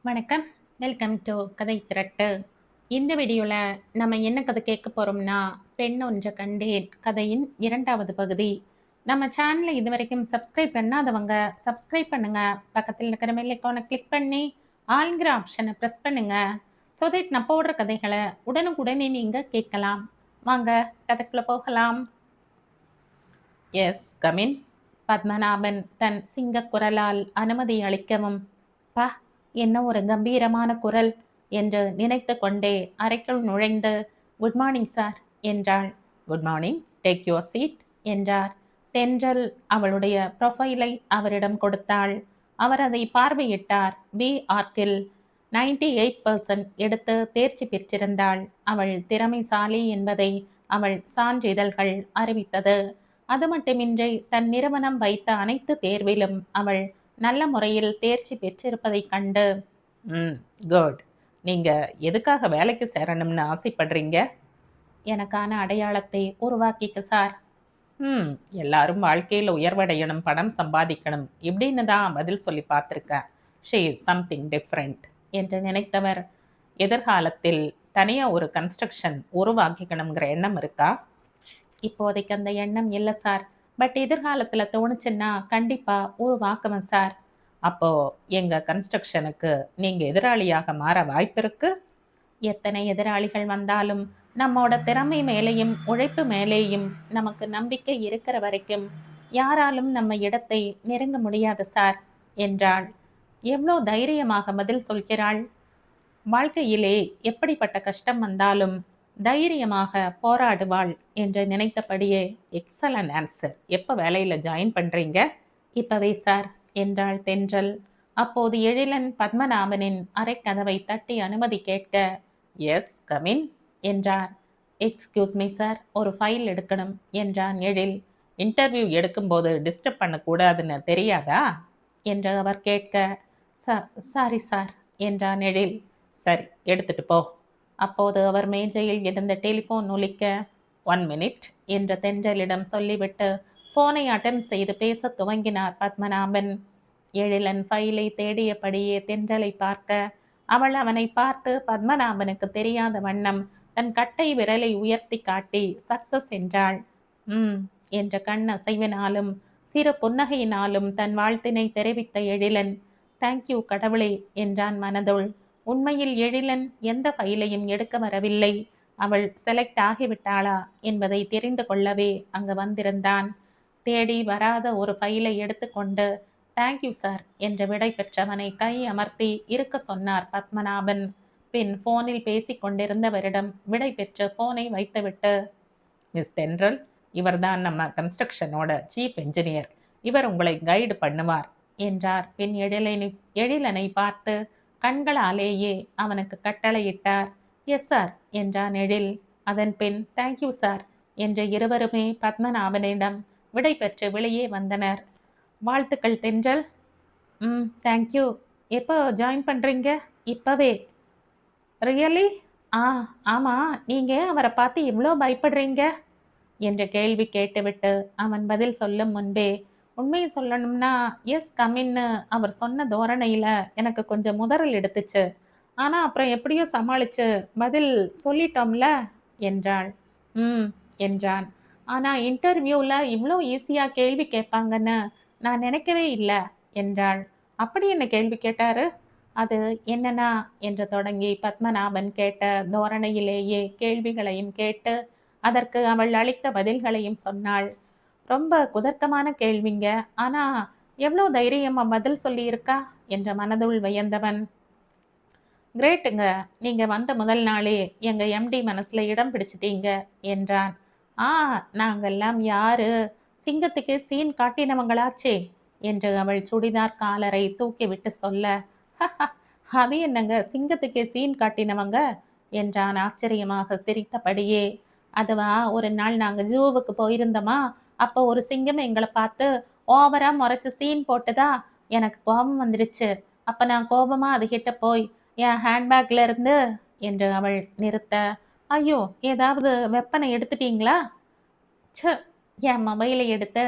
வணக்கம். Welcome to கதை திரட்டு. இந்த வீடியோல நம்ம என்ன கதை கேட்க போறோம்னா, பெண் ஒன்று கண்டேன் கதையின் 2வது பகுதி. நம்ம சேனலை இதுவரைக்கும் சப்ஸ்கிரைப் பண்ணாதவங்க சப்ஸ்கிரைப் பண்ணுங்க. பக்கத்தில் இருக்கிற பெல் ஐகானை கிளிக் பண்ணி ஆல்ங்கிற ஆப்ஷனை பிரஸ் பண்ணுங்க. ஸோ தட் நான் போடுற கதைகளை உடனுக்குடனே நீங்க கேட்கலாம். வாங்க கதைக்குள்ள போகலாம். Yes come in. பத்மநாபன் தன் சிங்கக் குரலால் அனுமதி அளிக்கவும், பா, என்ன ஒரு கம்பீரமான குரல் என்று நினைத்து கொண்டே அறைக்குள் நுழைந்து, குட் மார்னிங் சார் என்றாள். Good morning, take your seat என்றார். தென்றல் அவளுடைய ப்ரொஃபைலை அவரிடம் கொடுத்தாள். அவர் அதை பார்வையிட்டார். பி ஆர்க்கில் 98% எடுத்து தேர்ச்சி பெற்றிருந்தாள். அவள் திறமைசாலி என்பதை அவள் சான்றிதழ்கள் அறிவித்தது. அது மட்டுமின்றி தன் நிறுவனம் வைத்த அனைத்து தேர்விலும் அவள் நல்ல முறையில் தேர்ச்சி பெற்றிருப்பதைக் கண்டு, குட். நீங்க எதுக்காக வேலைக்கு சேரணும்னு ஆசைப்படுறீங்க? எனக்கான அடையாளத்தை உருவாக்கிக்க சார். ம் எல்லாரும் வாழ்க்கையில் உயர்வடையணும், பணம் சம்பாதிக்கணும் இப்படின்னு தான் பதில் சொல்லி பார்த்துருக்கேன். ஷீ இஸ் சம்திங் டிஃப்ரெண்ட் என்று நினைத்தவர், எதிர்காலத்தில் தனியாக ஒரு கன்ஸ்ட்ரக்ஷன் உருவாக்கிக்கணுங்கிற எண்ணம் இருக்கா? இப்போதைக்கு அந்த எண்ணம் இல்லை சார். பட் எதிர்காலத்தில் தோணுச்சுன்னா கண்டிப்பாக உருவாக்குவேன் சார். அப்போ எங்க கன்ஸ்ட்ரக்ஷனுக்கு நீங்க எதிராளியாக மாற வாய்ப்பு இருக்கு. எத்தனை எதிராளிகள் வந்தாலும் நம்மோட திறமை மேலேயும் உழைப்பு மேலேயும் நமக்கு நம்பிக்கை இருக்கிற வரைக்கும் யாராலும் நம்ம இடத்தை நெருங்க முடியாது சார் என்றாள். எவ்வளோ தைரியமாக பதில் சொல்கிறாள். வாழ்க்கையிலே எப்படிப்பட்ட கஷ்டம் வந்தாலும் தைரியமாக போராடுவாள் என்று நினைத்தபடியே, எக்ஸலன்ட் ஆன்சர். எப்போ வேலையில் ஜாயின் பண்ணுறீங்க? இப்பவே சார் என்றாள் தென்றல். அப்போது எழிலன் பத்மநாபனின் அறைக்கதவை தட்டி அனுமதி கேட்க, எஸ் கமின் என்றார். எக்ஸ்கியூஸ் மீ சார், ஒரு ஃபைல் எடுக்கணும் என்றான் எழில். இன்டர்வியூ எடுக்கும்போது டிஸ்டர்ப் பண்ணக்கூடாதுன்னு தெரியாதா என்று அவர் கேட்க, சாரி சார் என்றான் எழில். சரி, எடுத்துட்டு போ. அப்போது அவர் மேஜையில் இருந்த டெலிஃபோன் ஒலிக்க, 1 மினிட் என்று தென்றலிடம் சொல்லிவிட்டு போனை அட்டன் செய்து பேச துவங்கினார் பத்மநாபன். எழிலன் ஃபைலை தேடியபடியே தென்றலை பார்க்க, அவள் அவனை பார்த்து பத்மநாபனுக்கு தெரியாத வண்ணம் தன் கட்டை விரலை உயர்த்தி காட்டி சக்சஸ் என்றாள். என்ற கண் அசைவினாலும் சிறு புன்னகையினாலும் தன் வாழ்த்தினை தெரிவித்த எழிலன், தேங்க்யூ கடவுளே என்றான் மனதுள். உண்மையில் எழிலன் எந்த ஃபைலையும் எடுக்க வரவில்லை. அவள் செலக்ட் ஆகிவிட்டாளா என்பதை தெரிந்து கொள்ளவே அங்கு வந்திருந்தான். தேடி வராத ஒரு ஃபைலை எடுத்துக்கொண்டு, தேங்க்யூ சார் என்று விடை பெற்றவனை கை அமர்த்தி இருக்க சொன்னார் பத்மநாபன். பின் போனில் பேசி கொண்டிருந்தவரிடம் விடை பெற்று போனை வைத்துவிட்டு, மிஸ் தென்றல், இவர்தான் நம்ம கன்ஸ்ட்ரக்ஷனோட சீஃப் என்ஜினியர். இவர் உங்களை கைடு பண்ணுவார் என்றார். பின் எழிலனை பார்த்து கண்களாலேயே அவனுக்கு கட்டளையிட்டார். எஸ் சார் என்றான் எழில். அதன் பின் தேங்க்யூ சார் என்று இருவருமே பத்மநாபனிடம் விடை பெற்று வெளியே வந்தனர். வாழ்த்துக்கள் தென்றல். தேங்க்யூ. எப்போ ஜாயின் பண்ணுறீங்க? இப்போவே. ரியலி? ஆமாம், நீங்கள் அவரை பார்த்து இவ்வளோ பயப்படுறீங்க என்ற கேள்வி கேட்டுவிட்டு அவன் பதில் சொல்லும் முன்பே, உண்மையை சொல்லணும்னா எஸ் கம்மின்னு அவர் சொன்ன தோரணையில் எனக்கு கொஞ்சம் முதறல் எடுத்துச்சு. ஆனால் அப்புறம் எப்படியோ சமாளித்து பதில் சொல்லிட்டோம்ல என்றாள். என்றான். ஆனால் இன்டர்வியூவில் இவ்வளோ ஈஸியாக கேள்வி கேட்பாங்கன்னு நான் நினைக்கவே இல்லை என்றாள். அப்படி என்ன கேள்வி கேட்டாரு? அது என்னன்னா என்று தொடங்கி பத்மநாபன் கேட்ட தோரணையிலேயே கேள்விகளையும் கேட்டு அதற்கு அவள் அளித்த பதில்களையும் சொன்னாள். ரொம்ப குதர்க்கமான கேள்விங்க, ஆனால் எவ்வளோ தைரியமாக பதில் சொல்லியிருக்கா என்ற மனதுள் வியந்தவன், கிரேட்டுங்க, நீங்கள் வந்த முதல் நாளே எங்கள் எம்டி மனசில் இடம் பிடிச்சிட்டீங்க என்றான். நாங்கெல்லாம் யாரு, சிங்கத்துக்கு சீன் காட்டினவங்களாச்சே என்று அவள் சுடிதார் காலரை தூக்கிவிட்டு சொல்ல, அது என்னங்க சிங்கத்துக்கே சீன் காட்டினவங்க என்றான் ஆச்சரியமாக சிரித்தபடியே. அதுவா, ஒரு நாள் நாங்கள் ஜூவுக்கு போயிருந்தோமா, அப்போ ஒரு சிங்கம் எங்களை பார்த்து ஓவராக முறைச்சி சீன் போட்டுதா எனக்கு கோபம் வந்துடுச்சு. அப்போ நான் கோபமாக அதுகிட்ட போய், என் ஹேண்ட்பேக்கில் இருந்து என்று அவள் நிறுத்த, ஐயோ, ஏதாவது வெப்பனை எடுத்துட்டீங்களா? என் மொபைலை எடுத்து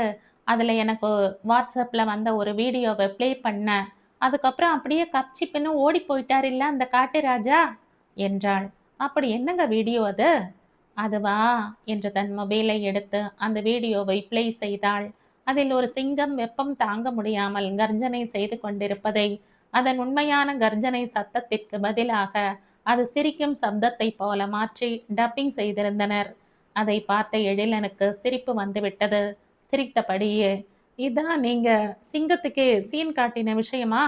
அதில் எனக்கு வாட்ஸ்அப்பில் வந்த ஒரு வீடியோவை ப்ளே பண்ண, அதுக்கப்புறம் அப்படியே கப்சிப்புன்னு ஓடி போயிட்டாரில்ல அந்த காட்டு ராஜா என்றாள். அப்படி என்னங்க வீடியோ அது? அதுவா என்று தன் மொபைலை எடுத்து அந்த வீடியோவை ப்ளே செய்தாள். அதில் ஒரு சிங்கம் வெப்பம் தாங்க முடியாமல் கர்ஜனை செய்து கொண்டிருப்பதை அதன் உண்மையான கர்ஜனை சத்தத்திற்கு பதிலாக அது சிரிக்கும் சப்தத்தை போல மாற்றி டப்பிங் செய்திருந்தனர். அதை பார்த்த எழிலனுக்கு சிரிப்பு வந்துவிட்டது. சிரித்தபடியே, இதான் நீங்க சிங்கத்துக்கே சீன் காட்டின விஷயமா?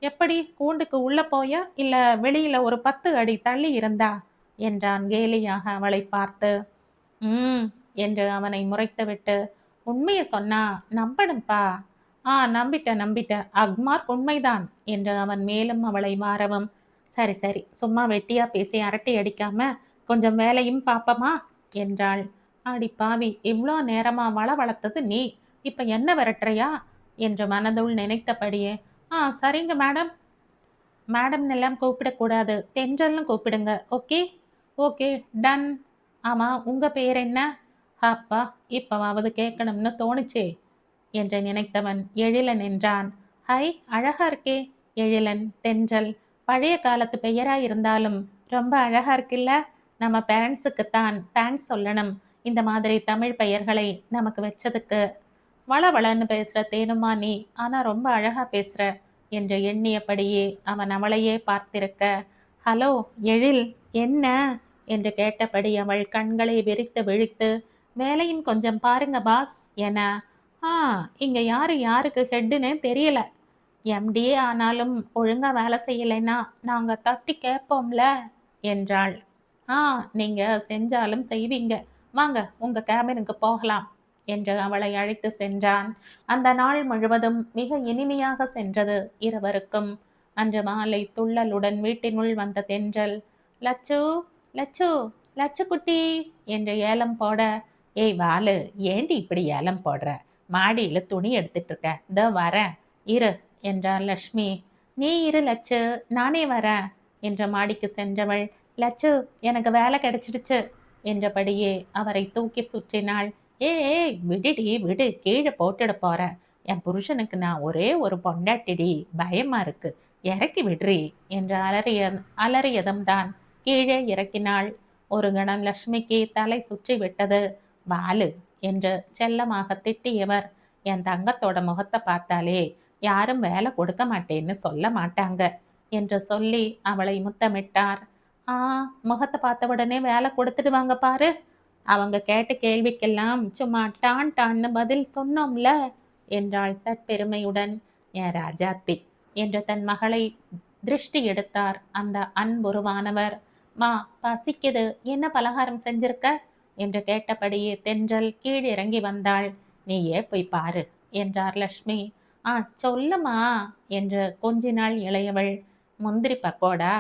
எப்படி கூண்டுக்கு உள்ள போயா இல்ல வெளியில ஒரு 10 அடி தள்ளி இருந்தா என்றான் கேலியாக அவளை பார்த்து. ம் என்று அவனை முறைத்துவிட்டு, உண்மைய சொன்னா நம்பணும்பா. நம்பிட்டேன். அக்மார்க் உண்மைதான் என்று அவன் மேலும் அவளை வாரவும், சரி சரி சும்மா வெட்டியா பேசி அரட்டை அடிக்காம கொஞ்சம் வேலையும் பாப்பமா என்றாள். அடி பாவி, இவ்ளோ நேரமா வளர்த்தது நீ, இப்ப என்ன விரட்டுறியா என்று மனதுள் நினைத்தபடியே, சரிங்க மேடம். மேடம்னு எல்லாம் கூப்பிடக்கூடாது, தென்றல்னு கூப்பிடுங்க. Okay okay done. ஆமா, உங்க பேர் என்ன? அப்பா, இப்பவாவது கேட்கணும்னு தோணுச்சே என்று நினைத்தவன் எழிலன் என்றான். ஹை, அழகா இருக்கே. எழிலன், தென்றல் பழைய காலத்து பெயரா இருந்தாலும் ரொம்ப அழகா இருக்குல்ல. நம்ம பேரண்ட்ஸுக்குத்தான் தேங்க்ஸ் சொல்லணும், இந்த மாதிரி தமிழ் பெயர்களை நமக்கு வச்சதுக்கு. வளவளன்னு பேசுற தேனுமா நீ, ஆனா ரொம்ப அழகா பேசுற என்று எண்ணியபடியே அவன் அவளையே பார்த்திருக்க, ஹலோ எழில், என்ன என்று கேட்டபடி அவள் கண்களை விரித்து விழித்து, வேலையும் கொஞ்சம் பாருங்க பாஸ் என, ஆ இங்க யாரு யாருக்கு ஹெட்டுன்னு தெரியல. எம்டிஏ ஆனாலும் ஒழுங்கா வேலை செய்யலைன்னா நாங்க தட்டி கேட்போம்ல என்றாள். ஆ நீங்க செஞ்சாலும் செய்வீங்க, வாங்க உங்க கேபினுக்கு போகலாம் என்று அவளை அழைத்து சென்றான். அந்த நாள் முழுவதும் மிக இனிமையாக சென்றது இருவருக்கும். அன்று மாலை துள்ளலுடன் வீட்டினுள் வந்த தென்றல், லச்சு லச்சு லச்சு குட்டி என்று ஏலம் போட, ஏய் வாலு, ஏண்டி இப்படி ஏலம் போடுற? மாடியில துணி எடுத்துட்டு இருக்க, இதோ வரேன் இரு என்றார் லக்ஷ்மி. நீ இரு லட்சு, நானே வரேன் என்ற மாடிக்கு சென்றவள், லட்சு எனக்கு வேலை கிடைச்சிடுச்சு என்றபடியே அவரை தூக்கி சுற்றினாள். ஏய் விடுடி விடு, கீழே போட்டுட போற. என் புருஷனுக்கு நான் ஒரே ஒரு பொண்டாட்டிடி, பயமா இருக்கு, இறக்கி விடுறி என்று அலறியதும் தான் கீழே இறக்கினாள். ஒரு கணம் லக்ஷ்மிக்கு தலை சுற்றி விட்டது. வாலு என்று செல்லமாக திட்டியவர், என் தங்கத்தோட முகத்தை பார்த்தாலே யாரும் வேலை கொடுக்க மாட்டேன்னு சொல்ல மாட்டாங்க என்று சொல்லி அவளை முத்தமிட்டார். முகத்தை பார்த்த உடனே வேலை கொடுத்துடுவாங்க பாரு. அவங்க கேட்ட கேள்விக்கெல்லாம் சும்மா டான் டான்னு பதில் சொன்னோம்ல என்றாள் தற்பெருமையுடன். என் ராஜாத்தி என்று தன் மகளை திருஷ்டி எடுத்தார் அந்த அன்புருவானவர். மா, பசிக்குது, என்ன பலகாரம் செஞ்சிருக்க என்று கேட்டபடியே தென்றல் கீழிறங்கி வந்தாள். நீயே போய் பாரு என்றார் லக்ஷ்மி. சொல்லுமா என்று கொஞ்சினாள் இளையவள். முந்திரி பக்கோடா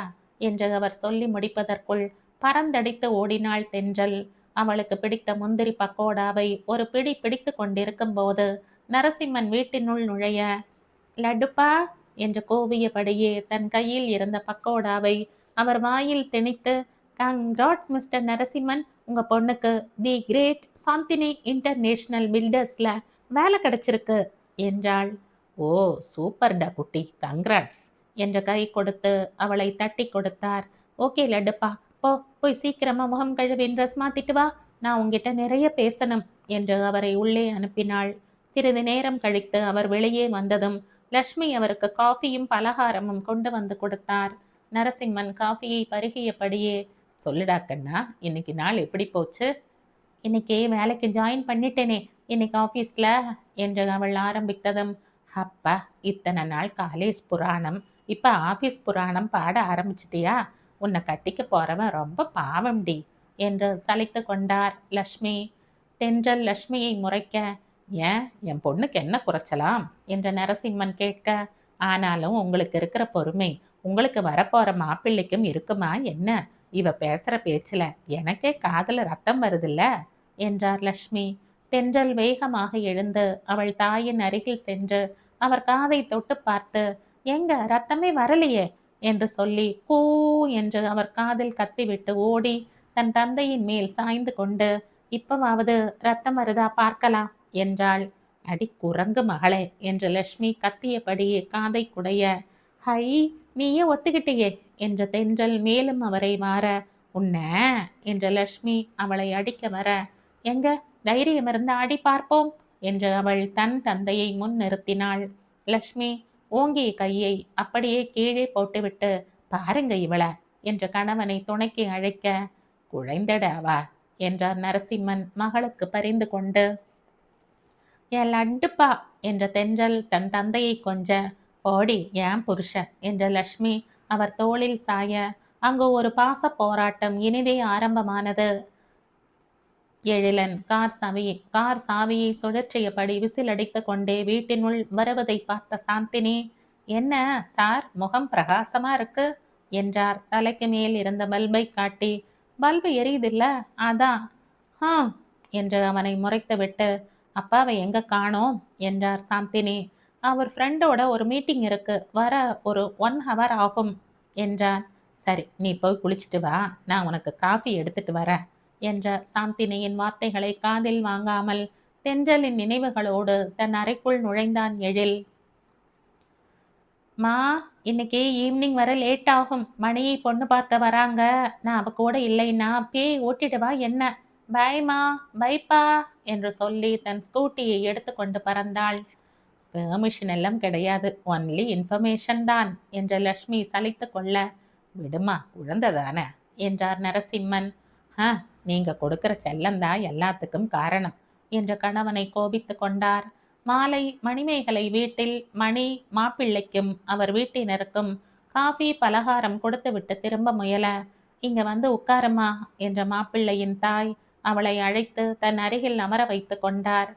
என்று அவர் சொல்லி முடிப்பதற்குள் பறந்தடித்து ஓடினாள் தென்றல். அவளுக்கு பிடித்த முந்திரி பக்கோடாவை ஒரு பிடி பிடித்து கொண்டிருக்கும் போது நரசிம்மன் வீட்டினுள் நுழைய, லட்டுப்பா என்று கூவியபடியே தன் கையில் இருந்த பக்கோடாவை அவர் வாயில் திணித்து, கங்க்ராட்ஸ் மிஸ்டர் நரசிம்மன், உங்க பொண்ணுக்கு தி கிரேட் சாந்தினி இன்டர்நேஷனல் பில்டர்ஸ்ல வேலை கிடைச்சிருக்கு என்றாள். ஓ சூப்பர்டா குட்டி, கங்க்ராட்ஸ் என்று கை கொடுத்து அவளை தட்டி கொடுத்தார். ஓகே லட்டுப்பா, போய் சீக்கிரமா முகம் கழுவி ட்ரெஸ் மாத்திட்டு வா, நான் உங்ககிட்ட நிறைய பேசணும் என்று அவரை உள்ளே அனுப்பினாள். சிறிது நேரம் கழித்து அவர் வெளியே வந்ததும் லக்ஷ்மி அவருக்கு காஃபியும் பலகாரமும் கொண்டு வந்து கொடுத்தார். நரசிம்மன் காஃபியை பருகியபடியே, சொல்லுடா கண்ணா, இன்னைக்கு நாள் எப்படி போச்சு? இன்னைக்கு வேலைக்கு ஜாயின் பண்ணிட்டேனே இன்னைக்கு ஆஃபீஸில் என்று அவள் ஆரம்பித்ததும், அப்பா, இத்தனை நாள் காலேஜ் புராணம், இப்போ ஆஃபீஸ் புராணம் பாட ஆரம்பிச்சிட்டியா? உன்னை கட்டிக்க போறவன் ரொம்ப பாவம்டி என்று சலித்து கொண்டார் லக்ஷ்மி. தென்றல் லக்ஷ்மியை முறைக்க, ஏன், என் பொண்ணுக்கு என்ன குறைச்சலாம் என்று நரசிம்மன் கேட்க, ஆனாலும் உங்களுக்கு இருக்கிற பொறுமை உங்களுக்கு வரப்போற மாப்பிள்ளைக்கும் இருக்குமா என்ன? இவ பேசுற பேச்சுல எனக்கே காதல ரத்தம் வருதில்ல என்றார் லக்ஷ்மி. தென்றல் வேகமாக எழுந்து அவள் தாயின் அருகில் சென்று அவர் காதை தொட்டு பார்த்து, எங்க ரத்தமே வரலையே என்று சொல்லி கூ என்று அவர் காதில் கத்திவிட்டு ஓடி தன் தந்தையின் மேல் சாய்ந்து கொண்டு, இப்பவாவது ரத்தம் வருதா பார்க்கலாம் என்றாள். அடி குரங்கு மகளே என்று லக்ஷ்மி கத்தியபடியே காதை குடைய, ஹை, நீயே ஒத்துக்கிட்டியே என்ற தென்றல் மேலும் அவரை வார, உன்ன என்ற லட்சுமி அவளை அடிக்க வர, எங்க தைரியம் இருந்தா அடி பார்ப்போம் என்று அவள் தன் தந்தையை முன் நிறுத்தினாள். லட்சுமி ஓங்கிய கையை அப்படியே கீழே போட்டுவிட்டு, பாருங்க இவள என்ற கணவனை துணைக்கு அழைக்க, குழைந்தட அவ என்றார் நரசிம்மன் மகளுக்கு பரிந்து கொண்டு. என் லட்டுப்பா என்ற தென்றல் தன் தந்தையை கொஞ்ச, போடி ஏன் புருஷன் என்ற லட்சுமி அவர் தோளில் சாய, அங்கு ஒரு பாச போராட்டம் இனிதே ஆரம்பமானது. எழிலன் கார் சாவியை சுழற்றியபடி விசில் அடித்து கொண்டே வீட்டினுள் வருவதை பார்த்த சாந்தினி, என்ன சார் முகம் பிரகாசமா இருக்கு என்றார் தலைக்கு மேல் இருந்த பல்பை காட்டி. பல்பு எரியுதில்ல, அதான். ஹம் என்று அவனை முறைத்துவிட்டு, அப்பாவை எங்க காணோம் என்றார் சாந்தினி. அவர் ஃப்ரெண்டோட ஒரு மீட்டிங் இருக்கு, வர ஒரு 1 hour ஆகும் என்றார். சரி, நீ போய் குளிச்சுட்டு வா, நான் உனக்கு காஃபி எடுத்துட்டு வரேன் என்ற சாந்தினியின் வார்த்தைகளை காதில் வாங்காமல் தென்றலின் நினைவுகளோடு தன் அறைக்குள் நுழைந்தான் எழில். மா, இன்னைக்கு ஈவினிங் வர லேட் ஆகும், மணியை பொண்ணு பார்க்க வராங்க, நான் அவ கூட இல்லைன்னா பேய் ஓட்டிடுவா என்ன. பைமா, பைப்பா என்று சொல்லி தன் ஸ்கூட்டியை எடுத்துக்கொண்டு பறந்தாள். பெர்மிஷன் எல்லாம் கிடையாது, ஒன்லி இன்ஃபர்மேஷன் தான் என்ற லட்சுமி சலித்து கொள்ள, விடுமா குழந்தை தானே என்றார் நரசிம்மன். நீங்க கொடுக்கிற செல்லந்தான் எல்லாத்துக்கும் காரணம் என்ற கணவனை கோபித்து கொண்டார். மாலை மணிமேகலை வீட்டில் மணி மாப்பிள்ளைக்கும் அவர் வீட்டினருக்கும் காஃபி பலகாரம் கொடுத்துவிட்டு திரும்ப முயல, இங்க வந்து உட்காருமா என்ற மாப்பிள்ளையின் தாய் அவளை அழைத்து தன் அருகில் அமர வைத்து கொண்டார்.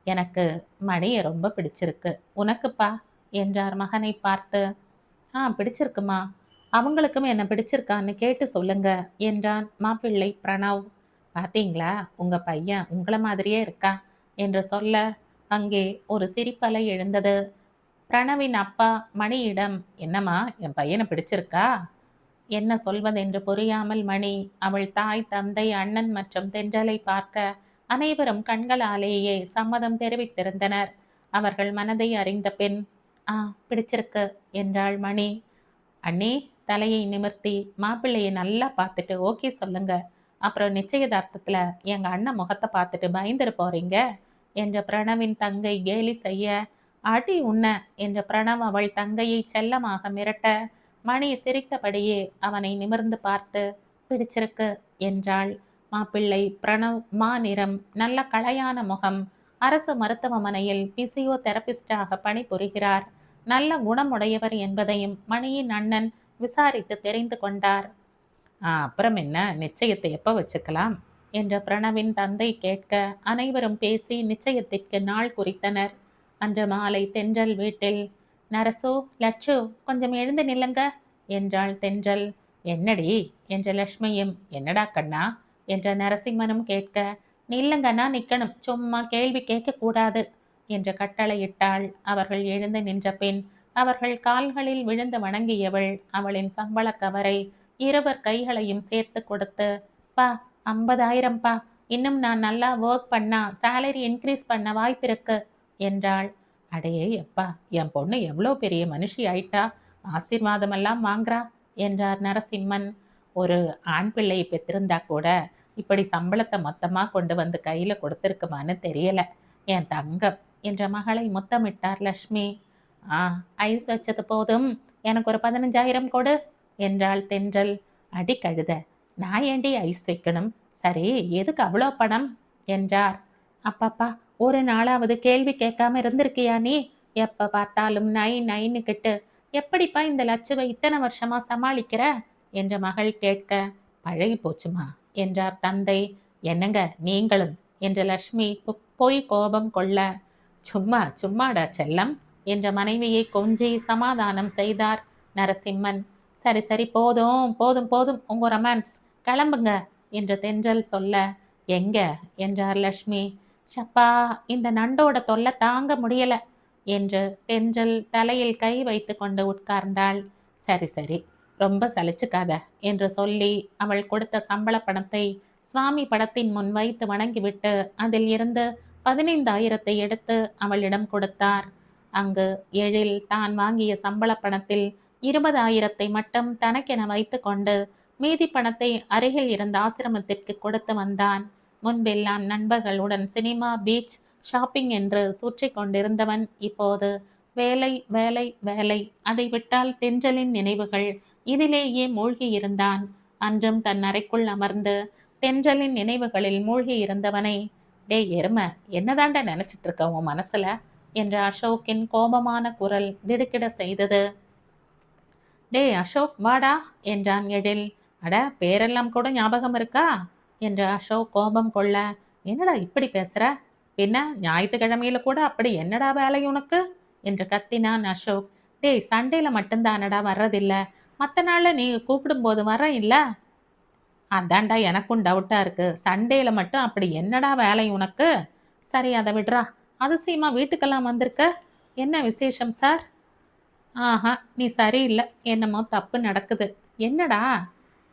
எனக்கு மணியை ரொம்ப பிடிச்சிருக்கு, உனக்குப்பா என்றார் மகனை பார்த்து. பிடிச்சிருக்குமா, அவங்களுக்கும் என்ன பிடிச்சிருக்கான்னு கேட்டு சொல்லுங்க என்றான் மாப்பிள்ளை பிரணவ். பாத்தீங்களா, உங்க பையன் உங்களை மாதிரியே இருக்கா என்று சொல்ல அங்கே ஒரு சிரிப்பலை எழுந்தது. பிரணவின் அப்பா மணியிடம், என்னம்மா என் பையனை பிடிச்சிருக்கா? என்ன சொல்வதென்று புரியாமல் மணி அவள் தாய் தந்தை அண்ணன் மற்றும் தென்றலை பார்க்க அனைவரும் கண்களாலேயே சம்மதம் தெரிவித்திருந்தனர். அவர்கள் மனதை அறிந்த பின், பிடிச்சிருக்கு என்றாள் மணி. அண்ணி தலையை நிமிர்த்தி மாப்பிள்ளையை நல்லா பார்த்துட்டு ஓகே சொல்லுங்க, அப்புறம் நிச்சயதார்த்தத்துல எங்க அண்ணன் முகத்தை பார்த்துட்டு பயந்துரு போறீங்க என்ற பிரணவின் தங்கை கேலி செய்ய, அடி உன்ன என்ற பிரணவ் அவள் தங்கையை செல்லமாக மிரட்ட, மணி சிரித்தபடியே அவனை நிமிர்ந்து பார்த்து பிடிச்சிருக்கு என்றாள். மாப்பிள்ளை பிரணவ் மாநிறம், நல்ல களையான முகம், அரசு மருத்துவமனையில் பிசியோ தெரபிஸ்டாக பணிபுரிகிறார். நல்ல குணமுடையவர் என்பதையும் மணியின் அண்ணன் விசாரித்து தெரிந்து கொண்டார். அப்புறம் என்ன, நிச்சயத்தை எப்போ வச்சுக்கலாம் என்ற பிரணவின் தந்தை கேட்க அனைவரும் பேசி நிச்சயத்திற்கு நாள் குறித்தனர். அன்று மாலை தென்றல் வீட்டில், நரசு, லட்சு கொஞ்சம் எழுந்து நில்லுங்க என்றாள் தென்றல். என்னடி என்ற லட்சுமியும், என்னடா கண்ணா என்ற நரசிம்மனும் கேட்க, நில்லுங்கன்னா நிக்கணும், சும்மா கேள்வி கேட்க கூடாது என்று கட்டளையிட்டாள். அவர்கள் எழுந்து நின்ற பின் அவர்கள் கால்களில் விழுந்து வணங்கியவள் அவளின் சம்பள கவரை இருவர் கைகளையும் சேர்த்து கொடுத்து, பா 50,000 பா, இன்னும் நான் நல்லா ஒர்க் பண்ணா சேலரி இன்க்ரீஸ் பண்ண வாய்ப்பு இருக்கு என்றாள். அடையே எப்பா, என் பொண்ணு எவ்வளோ பெரிய மனுஷி ஆயிட்டா, ஆசீர்வாதமெல்லாம் வாங்குறா என்றார் நரசிம்மன். ஒரு ஆண் பிள்ளையை பெற்றிருந்தா கூட இப்படி சம்பளத்தை மொத்தமா கொண்டு வந்து கையில கொடுத்துருக்குமான்னு தெரியல என் தங்கம் என்ற மகளை முத்தமிட்டார் லட்சுமி. ஐஸ் வச்சது போதும், எனக்கு ஒரு 15,000 கொடு என்றாள் தென்றல். அடி கழுத, நான் ஏண்டி ஐஸ் வைக்கணும், சரி எதுக்கு அவ்வளோ பணம் என்றார். அப்பாப்பா, ஒரு நாளாவது கேள்வி கேட்காம இருந்திருக்கியா நீ? எப்ப பார்த்தாலும் நைன்னு கிட்டு எப்படிப்பா இந்த லட்சுவை இத்தனை வருஷமா சமாளிக்கிற என்ற மகள் கேட்க, பழகி போச்சுமா என்றார் தந்தை. என்னங்க நீங்களும் என்ற லட்சுமி போய் கோபம் கொள்ள, சும்மாடா செல்லம் என்ற மனைவியை கொஞ்சி சமாதானம் செய்தார் நரசிம்மன். சரி சரி, போதும் போதும் போதும் உங்க ரொமான்ஸ், கிளம்புங்க என்று தென்றல் சொல்ல, எங்க என்றார் லட்சுமி. சப்பா, இந்த நண்டோட தொல்லை தாங்க முடியல என்று தென்றல் தலையில் கை வைத்து கொண்டு உட்கார்ந்தாள். சரி சரி, ரொம்ப சலிச்சுக்காத என்று சொல்லி அவள் கொடுத்த சம்பள பணத்தை சுவாமி படத்தின் முன் வைத்து வணங்கிவிட்டு அதில் இருந்து 15,000 எடுத்து அவளிடம் கொடுத்தார். அங்கு எழில் தான் வாங்கிய சம்பள பணத்தில் 20,000 மட்டும் தனக்கென வைத்து கொண்டு மீதி பணத்தை அருகில் இருந்த ஆசிரமத்திற்கு கொடுத்து வந்தான். முன்பெல்லாம் நண்பர்களுடன் சினிமா, பீச், ஷாப்பிங் என்று சுற்றி கொண்டிருந்தவன் இப்போது வேலை வேலை வேலை. அதை விட்டால் தென்றலின் நினைவுகள். இதிலேயே மூழ்கியிருந்தான். அன்றும் தன் அறைக்குள் அமர்ந்து தென்றலின் நினைவுகளில் மூழ்கி இருந்தவனை, டேய் எருமை, என்னதாண்டா நினைச்சிட்டு இருக்க உன் மனசுல என்ற அசோக்கின் கோபமான குரல் திடுக்கிட செய்தது. டேய் அசோக், வாடா என்றான் எழில். அட, பேரெல்லாம் கூட ஞாபகம் இருக்கா என்று அசோக் கோபம் கொள்ள, என்னடா இப்படி பேசுற? பின்ன ஞாயிற்றுக்கிழமையில கூட அப்படி என்னடா வேலை உனக்கு என்று கத்தினான் அசோக். டேய், சண்டேல மட்டும்தானடா வர்றதில்ல, மற்ற நாள்ல நீ கூப்பிடும்போது வர இல்ல? அதான்டா எனக்கும் டவுட்டா இருக்கு. சண்டேல மட்டும் அப்படி என்னடா வேலை உனக்கு? சரி, அதை விடுறா. அதிசயமா வீட்டுக்கெல்லாம் வந்திருக்க. என்ன விசேஷம் சார்? ஆஹா, நீ சரியில்லை. என்னமோ தப்பு நடக்குது. என்னடா?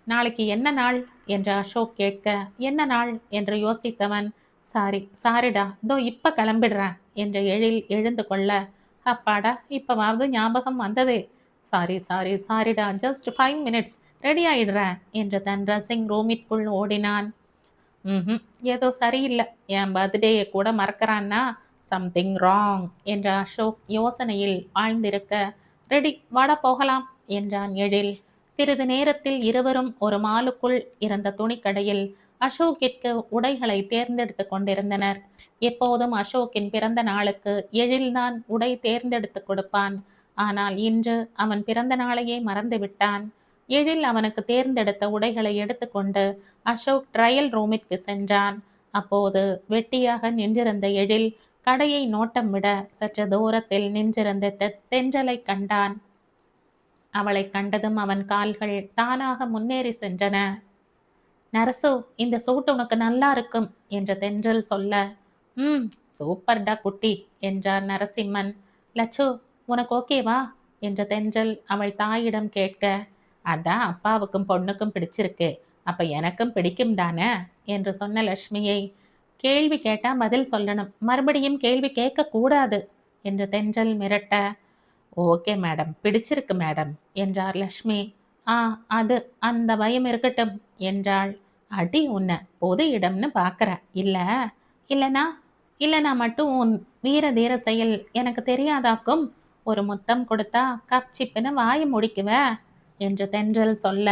நாளைக்கு என்ன நாள் என்று அசோக் கேட்க, என்ன நாள் என்று யோசித்தவன், சாரிடா, இதோ இப்ப கிளம்பிடுறேன் என்று எழில் எழுந்து கொள்ள, அப்பாடா, இப்பவாவது ஞாபகம் வந்ததே. சாரிடா, ஜஸ்ட் 5 மினிட்ஸ், ரெடி ஆயிடுறேன் என்று தன் ட்ரெஸ்ஸிங் ரூமிற்குள் ஓடினான். ம், ஏதோ சரியில்லை. என் பர்த்டேயை கூட மறக்கிறான்னா சம்திங் ராங் என்ற அசோக் யோசனையில் ஆழ்ந்திருக்க, ரெடி, வாடா போகலாம் என்றான் எழில். சிறிது நேரத்தில் இருவரும் ஒரு மாலுக்குள் இருந்த துணிக்கடையில் அசோக்கிற்கு உடைகளை தேர்ந்தெடுத்து கொண்டிருந்தனர். எப்போதும் அசோக்கின் பிறந்த நாளுக்கு எழில்தான் உடை தேர்ந்தெடுத்து கொடுப்பான். ஆனால் இன்று அவன் பிறந்த நாளையே மறந்துவிட்டான். எழில் அவனுக்கு தேர்ந்தெடுத்த உடைகளை எடுத்துக்கொண்டு அசோக் ட்ரையல் ரூமிற்கு சென்றான். அப்போது வெட்டியாக நின்றிருந்த எழில் கடையை நோட்டம் விட சற்று தூரத்தில் நின்றிருந்த தென்றலை கண்டான். அவளை கண்டதும் அவன் கால்கள் தானாக முன்னேறி சென்றன. நரசு, இந்த சூட் உனக்கு நல்லா இருக்கும் என்று தென்றல் சொல்ல, சூப்பர்டா குட்டி என்றார் நரசிம்மன். லட்சு, உனக்கு ஓகேவா என்று தென்றல் அவள் தாயிடம் கேட்க, அதான் அப்பாவுக்கும் பொண்ணுக்கும் பிடிச்சிருக்கு, அப்ப எனக்கும் பிடிக்கும் தானே என்று சொன்ன லட்சுமியை, கேள்வி கேட்டா பதில் சொல்லணும், மறுபடியும் கேள்வி கேட்க கூடாது என்று தென்றல் மிரட்ட, ஓகே மேடம், பிடிச்சிருக்கு மேடம் என்றார் லட்சுமி. அது அந்த பயம் இருக்கட்டும் என்றாள். அடி உன்னை பொது இடம்னு பார்க்குற இல்ல? இல்லைனா மட்டும் உன் வீர தீர செயல் எனக்கு தெரியாதாக்கும். ஒரு முத்தம் கொடுத்தா கப் சிப்புன்னு வாயை முடிக்குவ என்று தென்றல் சொல்ல,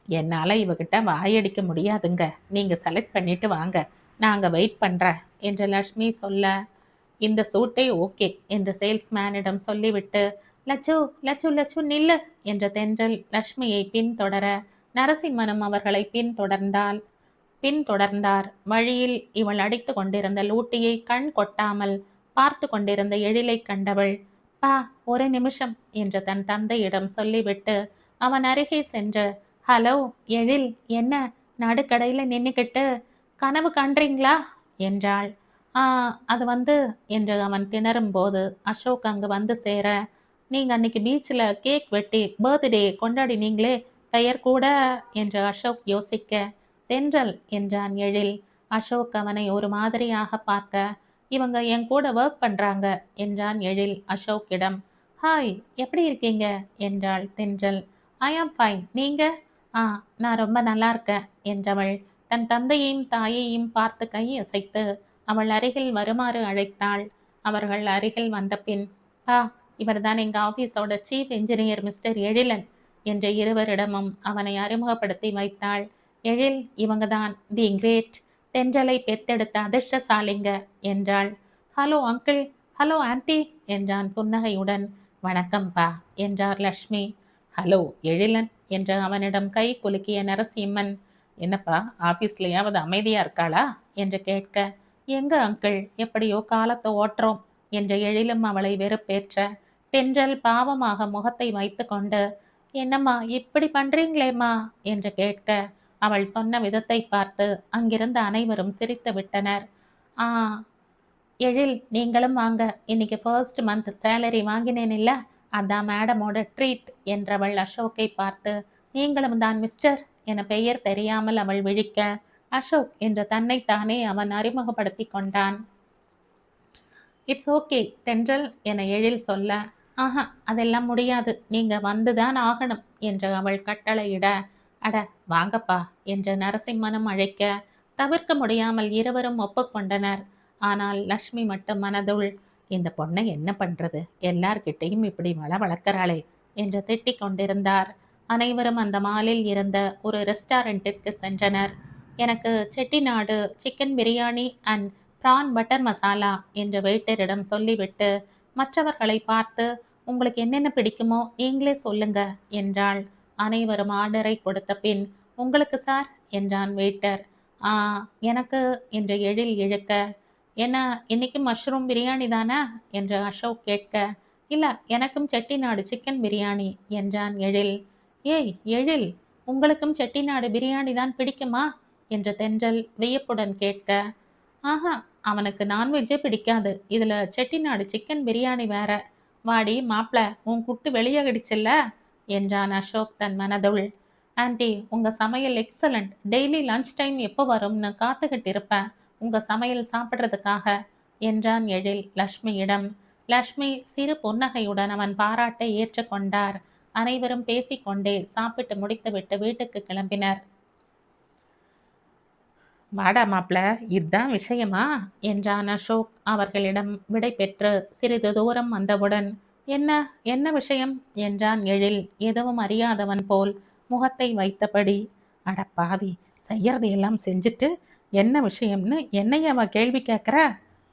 என்னால் இவகிட்ட வாயடிக்க முடியாதுங்க, நீங்கள் செலக்ட் பண்ணிட்டு வாங்க, நாங்கள் வெயிட் பண்ணுறேன் என்று லக்ஷ்மி சொல்ல, இந்த சூட்டை ஓகே என்று சேல்ஸ்மேனிடம் சொல்லிவிட்டு, லட்சு லட்சு லட்சு நில்லு என்ற தென்றல் லக்ஷ்மியை பின்தொடர நரசிம்மனும் அவர்களை பின்தொடர்ந்தார். வழியில் இவள் அடித்து கொண்டிருந்த லூட்டியை கண் கொட்டாமல் பார்த்து கொண்டிருந்த எழிலை கண்டவள், பா, ஒரு நிமிஷம் என்று தன் தந்தையிடம் சொல்லிவிட்டு அவன் அருகே சென்று, ஹலோ எழில், என்ன நடுக்கடையில் நின்னுக்கிட்டு கனவு காண்றீங்களா என்றாள். அது வந்து என்று அவன் திணறும் போது அசோக் அங்கு வந்து சேர, நீங்க அன்னைக்கு பீச்சில் கேக் வெட்டி பர்த்டே கொண்டாடினீங்களே, பெயர் கூட என்று அசோக் யோசிக்க, தென்றல் என்றான் எழில். அசோக் அவனை ஒரு மாதிரியாக பார்க்க, இவங்க என் கூட ஒர்க் பண்றாங்க என்றான் எழில் அசோக்கிடம். ஹாய், எப்படி இருக்கீங்க என்றாள் தென்றல். ஐ ஆம் ஃபைன், நீங்க? நான் ரொம்ப நல்லா இருக்கேன் என்றவள் தன் தந்தையையும் தாயையும் பார்த்து கை அசைத்து அவள் அருகில் வருமாறு அழைத்தாள். அவர்கள் அருகில் வந்த பின், இவர்தான் எங்க ஆபீஸோட சீஃப் இன்ஜினியர் மிஸ்டர் எழிலன் என்ற இருவரிடமும் அவனை அறிமுகப்படுத்தி வைத்தாள். எழில், இவங்கதான் தி கிரேட் தென்றலை பெத்தெடுத்த அதிர்ஷ்டசாலிங்க என்றாள். ஹலோ அங்கிள், ஹலோ ஆன்டி என்றான் புன்னகையுடன். வணக்கம்பா என்றார் லக்ஷ்மி. ஹலோ எழிலன் என்று அவனிடம் கை குலுக்கிய நரசிம்மன், என்னப்பா ஆபீஸ்லயாவது அமைதியா இருக்காளா என்று கேட்க, எங்க அங்கிள், எப்படியோ காலத்தை ஓட்டுறோம் என்ற எழிலும் அவளை வெறுப்பேற்ற தென்றல் பாவமாக முகத்தை வைத்து கொண்டு, என்னம்மா இப்படி பண்றீங்களேம்மா என்று கேட்க, அவள் சொன்ன விதத்தை பார்த்து அங்கிருந்த அனைவரும் சிரித்து விட்டனர். எழில், நீங்களும் வாங்க, இன்னைக்கு ஃபர்ஸ்ட் மந்த் சேலரி வாங்கினேன் இல்ல, அதான் மேடமோட ட்ரீட் என்றவள் அசோக்கை பார்த்து, நீங்களும் தான் மிஸ்டர் என பெயர் தெரியாமல் அவள் விழிக்க, அசோக் என்று தன்னைத்தானே அவன் அறிமுகப்படுத்தி கொண்டான். இட்ஸ் ஓகே தென்றல் என எழில் சொல்ல, ஆஹா, அதெல்லாம் முடியாது. நீங்க வந்துதான் ஆகணும் என்று அவள் கட்டளையிட, அட வாங்கப்பா என்று நரசிம்மனும் அழைக்க, தவிர்க்க முடியாமல் இருவரும் ஒப்புக்கொண்டனர். ஆனால் லக்ஷ்மி மட்டும் மனதுள், இந்த பொண்ணை என்ன பண்றது? எல்லார்கிட்டயும் இப்படி வளவளக்கிறாளே என்று திட்டிக் கொண்டிருந்தார். அனைவரும் அந்த மாலில் இருந்த ஒரு ரெஸ்டாரண்டிற்கு சென்றனர். எனக்கு Chettinad chicken biryani and prawn butter masala என்று வெயிட்டரிடம் சொல்லிவிட்டு மற்றவர்களை பார்த்து, உங்களுக்கு என்னென்ன பிடிக்குமோ நீங்களே சொல்லுங்க என்றாள். அனைவரும் ஆர்டரை கொடுத்த பின், உங்களுக்கு சார் என்றான் வெயிட்டர். ஆ, எனக்கு என்று எழில் இழுக்க, என்ன இன்னைக்கு மஷ்ரூம் பிரியாணி தானே என்று அசோக் கேட்க, இல்ல எனக்கும் செட்டிநாடு சிக்கன் பிரியாணி என்றான் எழில். ஏய் எழில், உங்களுக்கும் செட்டிநாடு பிரியாணி தான் பிடிக்குமா என்று தென்றல் வியப்புடன் கேட்க, ஆஹா, அவனுக்கு நான்வெஜ்ஜே பிடிக்காது. இதுல செட்டிநாடு சிக்கன் பிரியாணி வேற. வாடி மாப்ள, உன் குட்டு வெளியாகிடுச்சுல்ல என்றான் அசோக் தன் மனதுள். ஆன்ட்டி, உங்க சமையல் எக்ஸலண்ட். டெய்லி லஞ்ச் டைம் எப்போ வரும்னு காத்துக்கிட்டு இருப்பேன் உங்க சமையல் சாப்பிட்றதுக்காக என்றான் எழில் லக்ஷ்மியிடம். லக்ஷ்மி சிறு புன்னகையுடன் அவன் பாராட்டை ஏற்றுக்கொண்டார். அனைவரும் பேசிக்கொண்டே சாப்பிட்டு முடித்துவிட்டு வீட்டுக்கு கிளம்பினர். வாடா மாப்ள, இதான் விஷயமா என்றான் அசோக் அவர்களிடம் விடை பெற்று சிறிது தூரம் வந்தவுடன். என்ன என்ன விஷயம் என்றான் எழில் எதுவும் அறியாதவன் போல் முகத்தை வைத்தபடி. அட பாவி, செய்யறதையெல்லாம் செஞ்சுட்டு என்ன விஷயம்னு என்னைய அவ கேள்வி கேட்குற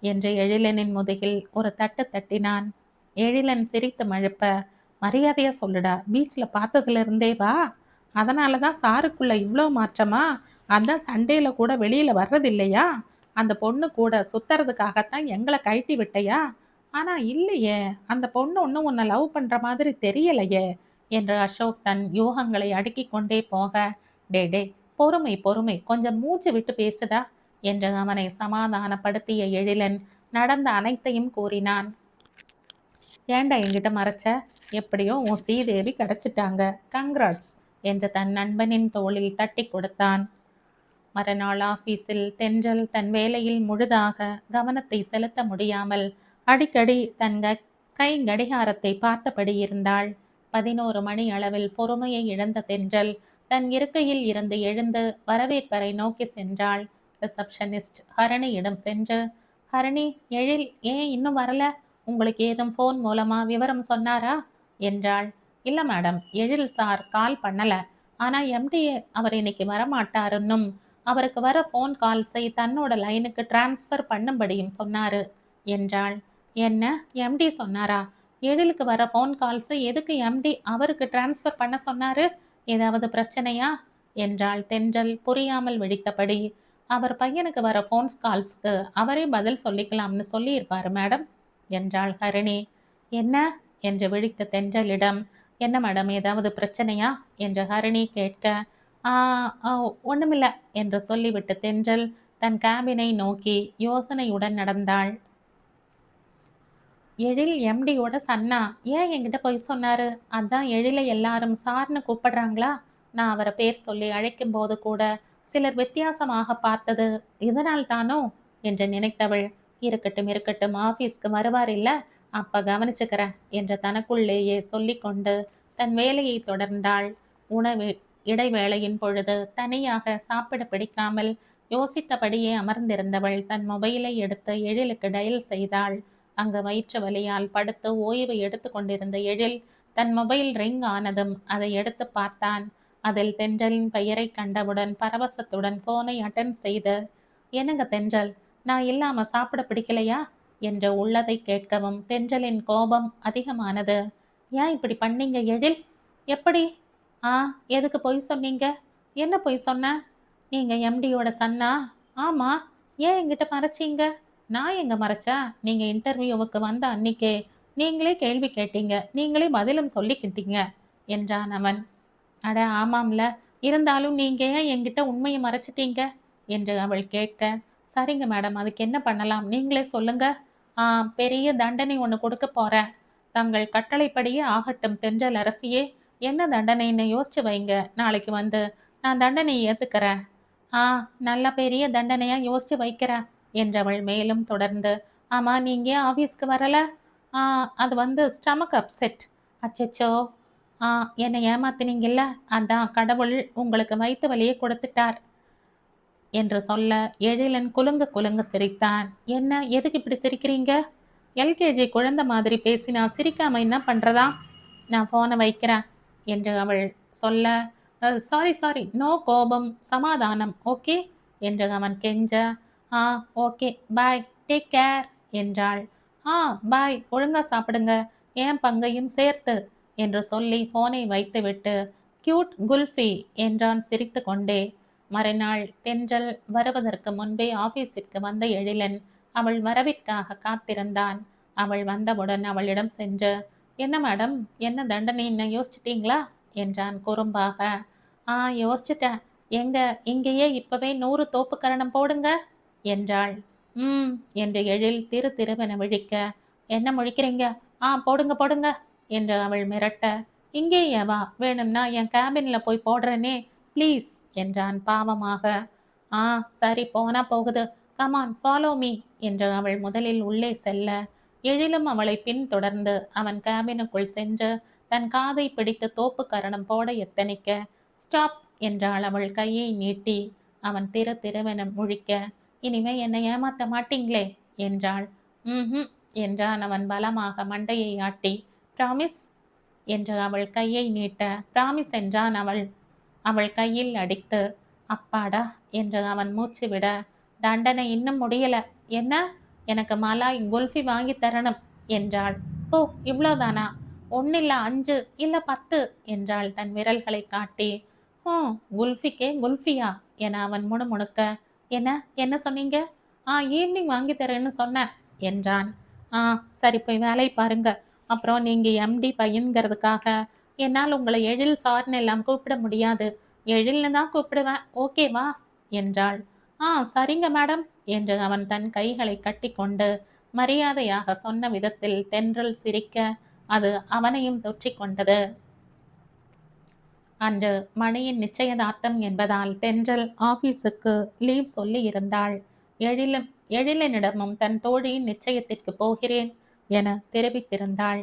என்று எழிலனின் முதுகில் ஒரு தட்டு தட்டினான். எழிலன் சிரித்து மழுப்ப, மரியாதையா சொல்லுடா, பீச்சில் பார்த்ததுல இருந்தே வா, அதனால தான் சாருக்குள்ள இவ்வளோ மாற்றமா? அதான் சண்டேல கூட வெளியில வர்றது இல்லையா? அந்த பொண்ணு கூட சுத்துறதுக்காகத்தான் எங்கள கழட்டி விட்டையா? ஆனா இல்லையே, அந்த பொண்ணு ஒன்னும் உன்னை லவ் பண்ற மாதிரி தெரியலையே என்று அசோக் தன் யூகங்களை அடுக்கிக் கொண்டே போக, டே டே, பொறுமை பொறுமை, கொஞ்சம் மூச்சு விட்டு பேசுடா என்று அவனை சமாதானப்படுத்திய எழிலன் நடந்த அனைத்தையும் கூறினான். ஏன்டா என்கிட்ட மறைச்ச? எப்படியோ உன் சீதேவி கிடைச்சிட்டாங்க, கங்க்ராட்ஸ் என்று தன் நண்பனின் தோளில் தட்டி கொடுத்தான். மறுநாள் ஆபீஸில் தென்றல் தன் வேலையில் முழுதாக கவனத்தை செலுத்த முடியாமல் அடிக்கடி தன் கை கடிகாரத்தை பார்த்தபடி இருந்தாள். 11 மணி அளவில் பொறுமையை இழந்த தென்றல் தன் இருக்கையில் இருந்து எழுந்து வரவேற்பறை நோக்கி சென்றாள். ரிசப்ஷனிஸ்ட் ஹரணியிடம் சென்று, ஹரணி, எழில் ஏன் இன்னும் வரல? உங்களுக்கு ஏதும் ஃபோன் மூலமா விவரம் சொன்னாரா என்றாள். இல்ல மேடம், எழில் சார் கால் பண்ணல. ஆனா எம்டி அவர் இன்னைக்கு வரமாட்டாருன்னும் அவருக்கு வர ஃபோன் கால்ஸை தன்னோட லைனுக்கு டிரான்ஸ்ஃபர் பண்ணும்படியும் சொன்னாரு என்றாள். என்ன, எம்டி சொன்னாரா? எழிலுக்கு வர ஃபோன் கால்ஸை எதுக்கு எம்டி அவருக்கு டிரான்ஸ்ஃபர் பண்ண சொன்னாரு? ஏதாவது பிரச்சனையா என்றாள் தென்றல் புரியாமல் வெடித்தபடி. அவர் பையனுக்கு வர ஃபோன் கால்ஸ்க்கு அவரே பதில் சொல்லிக்கலாம்னு சொல்லியிருப்பாரு மேடம் என்றாள் ஹரிணி. என்ன என்று விழித்த தென்றலிடம், என்ன மேடம், ஏதாவது பிரச்சனையா என்று ஹரிணி கேட்க, ஆ ஒண்ணுமில்ல என்று சொல்லிவிட்டு தென்றல் தன் கேபினை நோக்கி யோசனையுடன் நடந்தாள். எழில் எம்டியோட சன்னா, ஏன் என்கிட்ட போய் சொன்னாரு? அதான் எழிலை எல்லாரும் சார்னு கூப்பிடுறாங்களா? நான் அவரை பேர் சொல்லி அழைக்கும் போது கூட சிலர் வித்தியாசமாக பார்த்தது இதனால் தானோ என்று நினைத்தவள், இருக்கட்டும் இருக்கட்டும், ஆபீஸ்க்கு வருவார் இல்ல, அப்ப கவனிச்சுக்கிறேன் என்று தனக்குள்ளேயே சொல்லிக்கொண்டு தன் வேலையை தொடர்ந்தாள். உணவு இடைவேளையின் பொழுது தனியாக சாப்பிட பிடிக்காமல் யோசித்தபடியே அமர்ந்திருந்தவள் தன் மொபைலை எடுத்து எழிலுக்கு டயல் செய்தாள். அங்கு வயிற்று வலியால் படுத்து ஓய்வு எடுத்து கொண்டிருந்த எழில் தன் மொபைல் ரிங் ஆனதும் அதை எடுத்து பார்த்தான். அதில் தென்றலின் பெயரை கண்டவுடன் பரவசத்துடன் போனை அட்டன் செய்து, என்னங்க தென்றல், நான் இல்லாம சாப்பிட பிடிக்கலையா என்று உள்ளதை கேட்கவும் தென்றலின் கோபம் அதிகமானது. ஏன் இப்படி பண்ணீங்க எழில்? எப்படி? ஆ, எதுக்கு பொய் சொன்னீங்க? என்ன பொய் சொன்ன? நீங்க எம்டியோட சன்னா? ஆமா. ஏன் என்கிட்ட மறைச்சீங்க? நான் எங்க மறைச்சேன்? நீங்க இன்டர்வியூவுக்கு வந்த அன்னிக்கே நீங்களே கேள்வி கேட்டீங்க, நீங்களே பதிலும் சொல்லிக்கிட்டீங்க என்றான் அவன். அட ஆமாம்ல, இருந்தாலும் நீங்க ஏன் என்கிட்ட உண்மையை மறைச்சிட்டீங்க என்று அவள் கேட்க, சரிங்க மேடம், அதுக்கு என்ன பண்ணலாம் நீங்களே சொல்லுங்க. ஆ, பெரிய தண்டனை ஒன்று கொடுக்க போறேன். தங்கள் கட்டளைப்படியே ஆகட்டும் தென்றல் அரசியே. என்ன தண்டனைன்னு யோசிச்சு வைங்க, நாளைக்கு வந்து நான் தண்டனையை ஏத்துக்கிறேன். ஆ, நல்ல பெரிய தண்டனையா யோசிச்சு வைக்கிறேன் என்றவள் மேலும் தொடர்ந்து, ஆமா நீங்க ஏன் ஆபீஸ்க்கு வரல? ஆ அது வந்து ஸ்டமக் அப்செட். அச்சச்சோ! ஆ என்ன ஏமாத்தினீங்கல்ல, அதான் கடவுள் உங்களுக்கு வயித்து வலிய கொடுத்துட்டார் என்று சொல்ல, எழிலன் குலுங்க குலுங்க சிரித்தான். என்ன எதுக்கு இப்படி சிரிக்கிறீங்க? எல்கேஜி குழந்தை மாதிரி பேசினா சிரிக்காம என்ன பண்றதா? நான் ஃபோன வைக்கிறேன் என்று அவள் சொல்ல, சாரி சாரி நோ கோபம், சமாதானம். ஓகே என்று அவன் கெஞ்ச, ஆ ஓகே பாய் டேக் கேர் என்றாள். ஆ பாய் ஒழுங்கா சாப்பிடுங்க. என் பங்கையும் சேர்த்து என்று சொல்லி ஃபோனை வைத்துவிட்டு, கியூட் குல்ஃபி என்றான் சிரித்துக்கொண்டே. மறுநாள் தென்றல் வருவதற்கு முன்பே ஆபீஸிற்கு வந்த எழிலன் அவள் வரவிற்காக காத்திருந்தான். அவள் வந்தவுடன் அவளிடம் சென்று, என்ன மேடம், என்ன தண்டனைன்னு யோசிச்சிட்டீங்களா என்றான் குறும்பாக. ஆ யோசிச்சிட்டேன். எங்க இங்கேயே இப்பவே 100 தோப்புக்கரணம் போடுங்க என்றாள். ம் என்று எழில் திரு திருவென விழிக்க, என்ன முழிக்கிறீங்க? ஆ போடுங்க போடுங்க என்று அவள் மிரட்ட, இங்கேயேவா, வேணும்னா என் கேபின்ல போய் போடுறேனே ப்ளீஸ் என்றான் பாவமாக. ஆ சரி போனா போகுது, கமான் ஃபாலோ மீ என்று அவள் முதலில் உள்ளே செல்ல, எழிலும் அவளை பின்தொடர்ந்து அவன் கேபினுக்குள் சென்று தன் காதை பிடித்து தோப்பு கரணம் போட எத்தனிக்க, ஸ்டாப் என்றாள் அவள் கையை நீட்டி. அவன் திரு திருவென முழிக்க, இனிமே என்னை ஏமாத்த மாட்டீங்களே என்றாள். ம்ஹும் என்றான் அவன் பலமாக மண்டையை ஆட்டி. ப்ராமிஸ் என்று அவள் கையை நீட்ட, ப்ராமிஸ் என்றான் அவள் அவள் கையில் அடித்து. அப்பாடா என்று அவன் மூச்சு விட, தண்டனை இன்னும் முடியல. என்ன, எனக்கு மலாய் குல்ஃபி வாங்கி தரணும் என்றாள். ஓ இவ்வளோதானா? ஒன்னில்ல 5 இல்ல 10 என்றாள் தன் விரல்களை காட்டி. குல்ஃபிக்கே குல்ஃபியா என அவன் முணுமுணுக்க, என்ன என்ன சொன்னீங்க? ஈவினிங் வாங்கி தரேன்னு சொன்னேன் என்றான். ஆ சரி போய் வேலையை பாருங்க. அப்புறம் நீங்க எம்டி பையன்கிறதுக்காக என்னால் உங்களை எழில் சார்னு எல்லாம் கூப்பிட முடியாது. எழில்னு தான் கூப்பிடுவேன். ஓகேவா என்றாள். சரிங்க மேடம் என்று அவன் தன் கைகளை கட்டிக்கொண்டு மரியாதையாக சொன்ன விதத்தில் தென்றல் சிரிக்க, அது அவனையும் தொற்றிக் கொண்டது. அன்று மணியின் நிச்சயதார்த்தம் என்பதால் தென்றல் ஆபீஸுக்கு லீவ் சொல்லி இருந்தாள். எழிலும் எழிலனிடமும் தன் தோழியின் நிச்சயத்திற்கு போகிறேன் என தெரிவித்திருந்தாள்.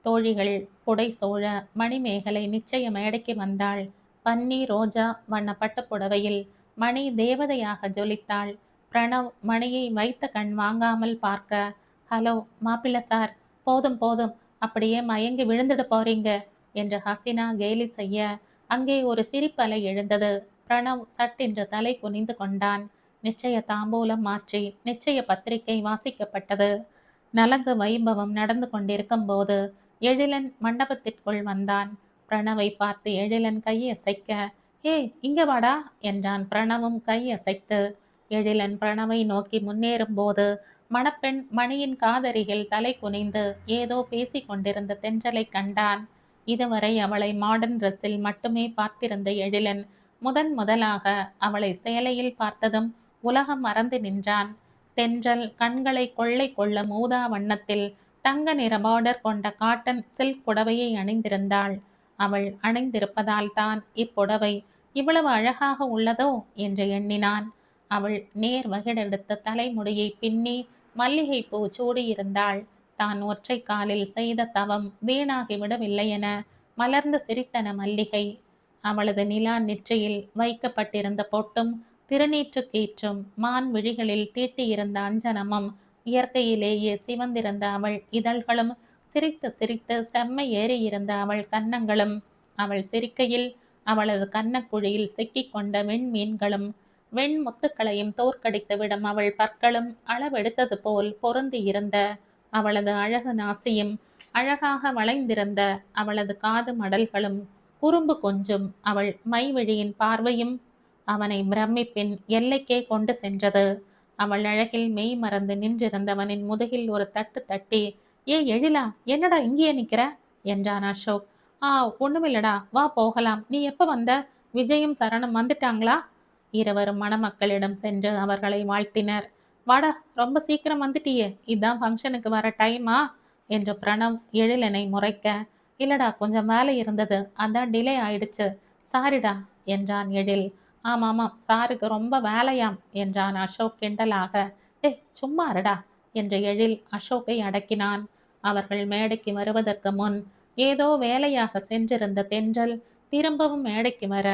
தோழிகள் புடை சூழ மணிமேகலை நிச்சய மேடைக்கு வந்தாள். பன்னி ரோஜா வண்ண பட்டுப் புடவையில் மணி தேவதையாக ஜொலித்தாள். பிரணவ் மணியை வைத்த கண் வாங்காமல் பார்க்க, ஹலோ மாப்பிள்ள சார், போதும் போதும், அப்படியே மயங்கி விழுந்துட போறீங்க என்று ஹசினா கேலி செய்ய, அங்கே ஒரு சிரிப்பலை எழுந்தது. பிரணவ் சட்டென்று தலை குனிந்து கொண்டான். நிச்சய தாம்பூலம் மாற்றி நிச்சய பத்திரிகை வாசிக்கப்பட்டது. நலங்கு வைபவம் நடந்து கொண்டிருக்கும் போது எழிலன் மண்டபத்திற்குள் வந்தான். பிரணவை பார்த்து எழிலன் கையசைக்க, ஏய் இங்க வாடா என்றான் பிரணவும் கையசைத்து. எழிலன் பிரணவை நோக்கி முன்னேறும் போது மணப்பெண் மணியின் காதருகில் தலை குனிந்து ஏதோ பேசிக் கொண்டிருந்த தென்றலை கண்டான். இதுவரை அவளை மாடர்ன் ட்ரெஸ்ஸில் மட்டுமே பார்த்திருந்த எழிலன் முதன் முதலாக அவளை சேலையில் பார்த்ததும் உலகம் மறந்து நின்றான். தென்றல் கண்களை கொள்ளை கொள்ளும் ஊதா வண்ணத்தில் தங்க நிற பார்டர் கொண்ட காட்டன் சில்க் புடவையை அணிந்திருந்தாள். அவள் அணிந்திருப்பதால் தான் இப்புடவை இவ்வளவு அழகாக உள்ளதோ என்று எண்ணினான். அவள் நேர் வகிடெடுத்த தலைமுடியை பின்னி மல்லிகை பூ சூடியிருந்தாள். தான் ஒற்றை காலில் செய்த தவம் வீணாகி விடவில்லை என மலர்ந்து சிரித்தன மல்லிகை. அவளது நிலா நெற்றியில் வைக்கப்பட்டிருந்த பொட்டும் திருநீற்றுக்கீற்றும் மான் விழிகளில் தீட்டியிருந்த அஞ்சனமும் இயற்கையிலேயே சிவந்திருந்த அவள் இதழ்களும் சிரித்து சிரித்து செம்மை ஏறியிருந்த அவள் கன்னங்களும் அவள் சிரிக்கையில் அவளது கன்னக்குழியில் சிக்கிக் கொண்ட வெண்மீன்களும் வெண்முத்துக்களையும் தோற்கடித்து விடும் அவள் பற்களும் அளவெடுத்தது போல் பொருந்தி இருந்த அவளது அழகு நாசியும் அழகாக வளைந்திருந்த அவளது காது மடல்களும் குறும்பு கொஞ்சும் அவள் மைவிழியின் பார்வையும் அவனை பிரமிப்பின் எல்லைக்கே கொண்டு சென்றது. அவள் அழகில் மெய் மறந்து நின்றிருந்தவனின் முதுகில் ஒரு தட்டு தட்டி, ஏ எழிலா, என்னடா இங்கேயே நிக்கிற என்றான் அசோக். ஒண்ணுமில்லடா, வா போகலாம். நீ எப்ப வந்த? விஜயும் சரணும் வந்துட்டாங்களா? இருவரும் மணமக்களிடம் சென்று அவர்களை வாழ்த்தினர். வாடா, ரொம்ப சீக்கிரம் வந்துட்டியே, இதான் ஃபங்க்ஷனுக்கு வர டைமா என்று பிரணவ் எழிலனை முறைக்க, இல்லடா கொஞ்சம் வேலை இருந்தது, அதான் டிலே ஆயிடுச்சு, சாரிடா என்றான் எழில். ஆமாம் சாருக்கு ரொம்ப வேலையாம் என்றான் அசோக் கிண்டலாக. டேய் சும்மா இருடா என்று எழில் அசோக்கை அடக்கினான். அவர்கள் மேடைக்கு வருவதற்கு முன் ஏதோ வேலையாக சென்றிருந்த தென்றல் திரும்பவும் மேடைக்கு வர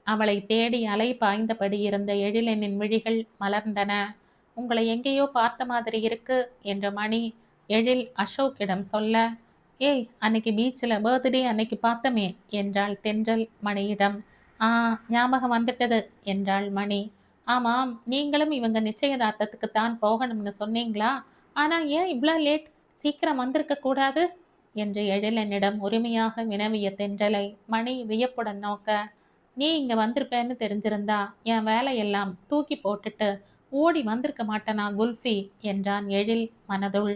அவளை தேடி அலை பாய்ந்தபடி இருந்த எழிலனின் விழிகள் மலர்ந்தன. உங்களை எங்கேயோ பார்த்த மாதிரி இருக்கு என்ற மணி எழில் அசோக்கிடம் சொல்ல, ஏய் அன்னைக்கு பீச்சில் பர்த்டே அன்னைக்கு பார்த்தமே என்றாள் தென்றல் மணியிடம். ஆ ஞாபகம் வந்துட்டது என்றாள் மணி. ஆமாம், நீங்களும் இவங்க நிச்சயதார்த்தத்துக்கு தான் போகணும்னு சொன்னீங்களா? ஆனா ஏன் இவ்வளோ லேட்? சீக்கிரம் வந்திருக்க கூடாது என்று எழிலனிடம் உரிமையாக வினவிய தென்றலை மணி வியப்புடன் நோக்க, நீ இங்க வந்திருப்பேன்னு தெரிஞ்சிருந்தா என் வேலையெல்லாம் தூக்கி போட்டுட்டு ஓடி வந்திருக்க மாட்டேனா குல்ஃபி என்றான் எழில் மனதுள்.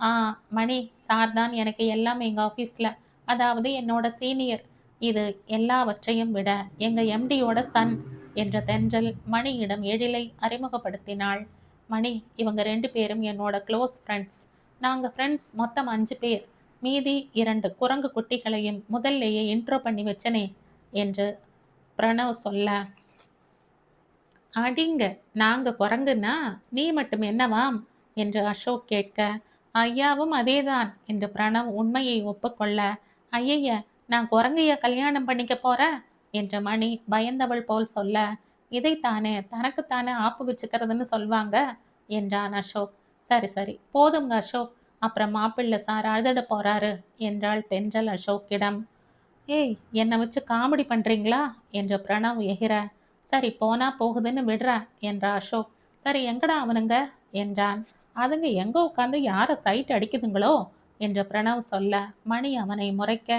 ஆ மணி சார் தான் எனக்கு எல்லாமே எங்க ஆஃபீஸில், அதாவது என்னோட சீனியர். இது எல்லாவற்றையும் விட எங்க எம்டியோட சன் என்ற தென்றல் மணியிடம் எழிலை அறிமுகப்படுத்தினாள். மணி, இவங்க 2 பேரும் என்னோட க்ளோஸ் ஃப்ரெண்ட்ஸ். நாங்கள் ஃப்ரெண்ட்ஸ் மொத்தம் 5 பேர். மீதி 2 குரங்கு குட்டிகளையும் முதல்லையே இன்ட்ரோ பண்ணி வச்சனே என்று பிரணவ் சொல்ல, அடிங்க நாங்க குரங்குன்னா நீ மட்டும் என்னவாம் என்று அசோக் கேட்க, ஐயாவும் அதேதான் என்று பிரணவ் உண்மையை ஒப்புக்கொள்ள, ஐயைய நான் குரங்கைய கல்யாணம் பண்ணிக்க போறேன் என்ற மணி பயந்தவள் போல் சொல்ல, இதைத்தானே தனக்குத்தானே ஆப்பு வச்சுக்கிறதுன்னு சொல்வாங்க என்றான் அசோக். சரி சரி போதுங்க அசோக், அப்புறம் மாப்பிள்ளை சார் அழுதட போறாரு என்றாள் தென்றல் அசோக்கிடம். ஏய் என்னை வச்சு காமெடி பண்ணுறீங்களா என்று பிரணவ் எகிற, சரி போனா போகுதுன்னு விடுற என்ற அசோக். சரி எங்கடா அவனுங்க என்றான். அதுங்க எங்கே உட்காந்து யாரை சைட் அடிக்குதுங்களோ என்று பிரணவ் சொல்ல மணி அவனை முறைக்க,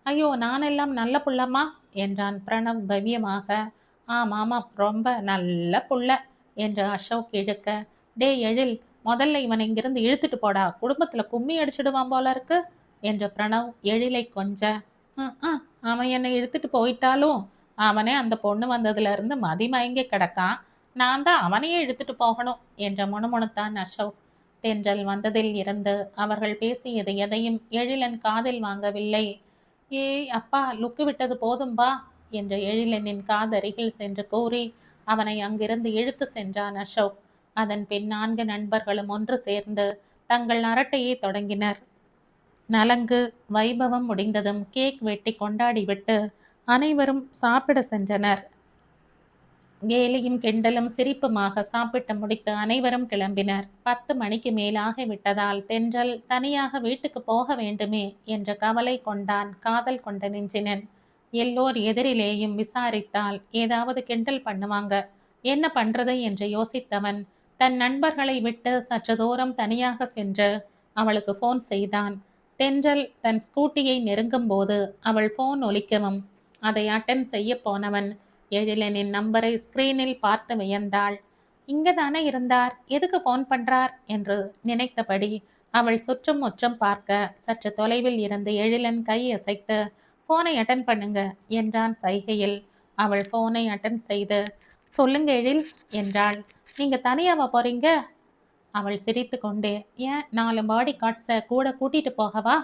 ஐயோ நானெல்லாம் நல்ல புள்ளம்மா என்றான் பிரணவ் பவ்யமாக. ஆமாம் ரொம்ப நல்ல புள்ள என்று அசோக் இழுக்க, டே எழில் முதல்ல இவனை இங்கிருந்து இழுத்துட்டு போடா, குடும்பத்தில் கும்மி அடிச்சிடுவான் போல இருக்கு என்று பிரணவ் எழிலை கொஞ்ச, அவன் என்னை இழுத்துட்டு போயிட்டாலும் அவனே அந்த பொண்ணு வந்ததுல இருந்து மதிமயங்கி கிடக்கான், நான் தான் அவனையே இழுத்துட்டு போகணும் என்ற முணுமுணுத்தான் அசோக். தென்றல் வந்ததில் இருந்து அவர்கள் பேசியது எதையும் எழிலன் காதில் வாங்கவில்லை. ஏய் அப்பா லுக்கு விட்டது போதும்பா என்ற எழிலனின் காதருகில் சென்று கூறி அவனை அங்கிருந்து இழுத்து சென்றான் அசோக். அதன் பின் 4 நண்பர்களும் ஒன்று சேர்ந்து தங்கள் அரட்டையை தொடங்கினர். நலங்கு வைபவம் முடிந்ததும் கேக் வெட்டி கொண்டாடிவிட்டு அனைவரும் சாப்பிட சென்றனர். கேலியும் கிண்டலும் சிரிப்புமாக சாப்பிட்டு முடித்து அனைவரும் கிளம்பினர். 10 மணிக்கு மேலாகி விட்டதால் தென்றல் தனியாக வீட்டுக்கு போக வேண்டுமே என்ற கவலை கொண்டான் காதல் கொண்ட நெஞ்சினன். எல்லோர் எதிரிலேயும் விசாரித்தால் ஏதாவது கிண்டல் பண்ணுவாங்க, என்ன பண்றது என்று யோசித்தவன் தன் நண்பர்களை விட்டு சற்று தூரம் தனியாக சென்று அவளுக்கு போன் செய்தான். தென்றல் தன் ஸ்கூட்டியை நெருங்கும் போது அவள் போன் ஒலிக்கவும் அதை அட்டன் செய்ய போனவன் எழிலனின் நம்பரை ஸ்கிரீனில் பார்த்து வியந்தாள். இங்கே தானே இருந்தார், எதுக்கு போன் பண்றார் என்று நினைத்தபடி அவள் சுற்றும் முற்றும் பார்க்க சற்று தொலைவில் இருந்து எழிலன் கை அசைத்து போனை அட்டன் பண்ணுங்க என்றான் சைகையில். அவள் போனை அட்டன் செய்து, சொல்லுங்க எழில் என்றாள். நீங்க தனியாவா போறீங்க? அவள் சிரித்து கொண்டே, ஏன் 4 பாடி கார்ட்ஸை கூட கூட்டிட்டு போகவா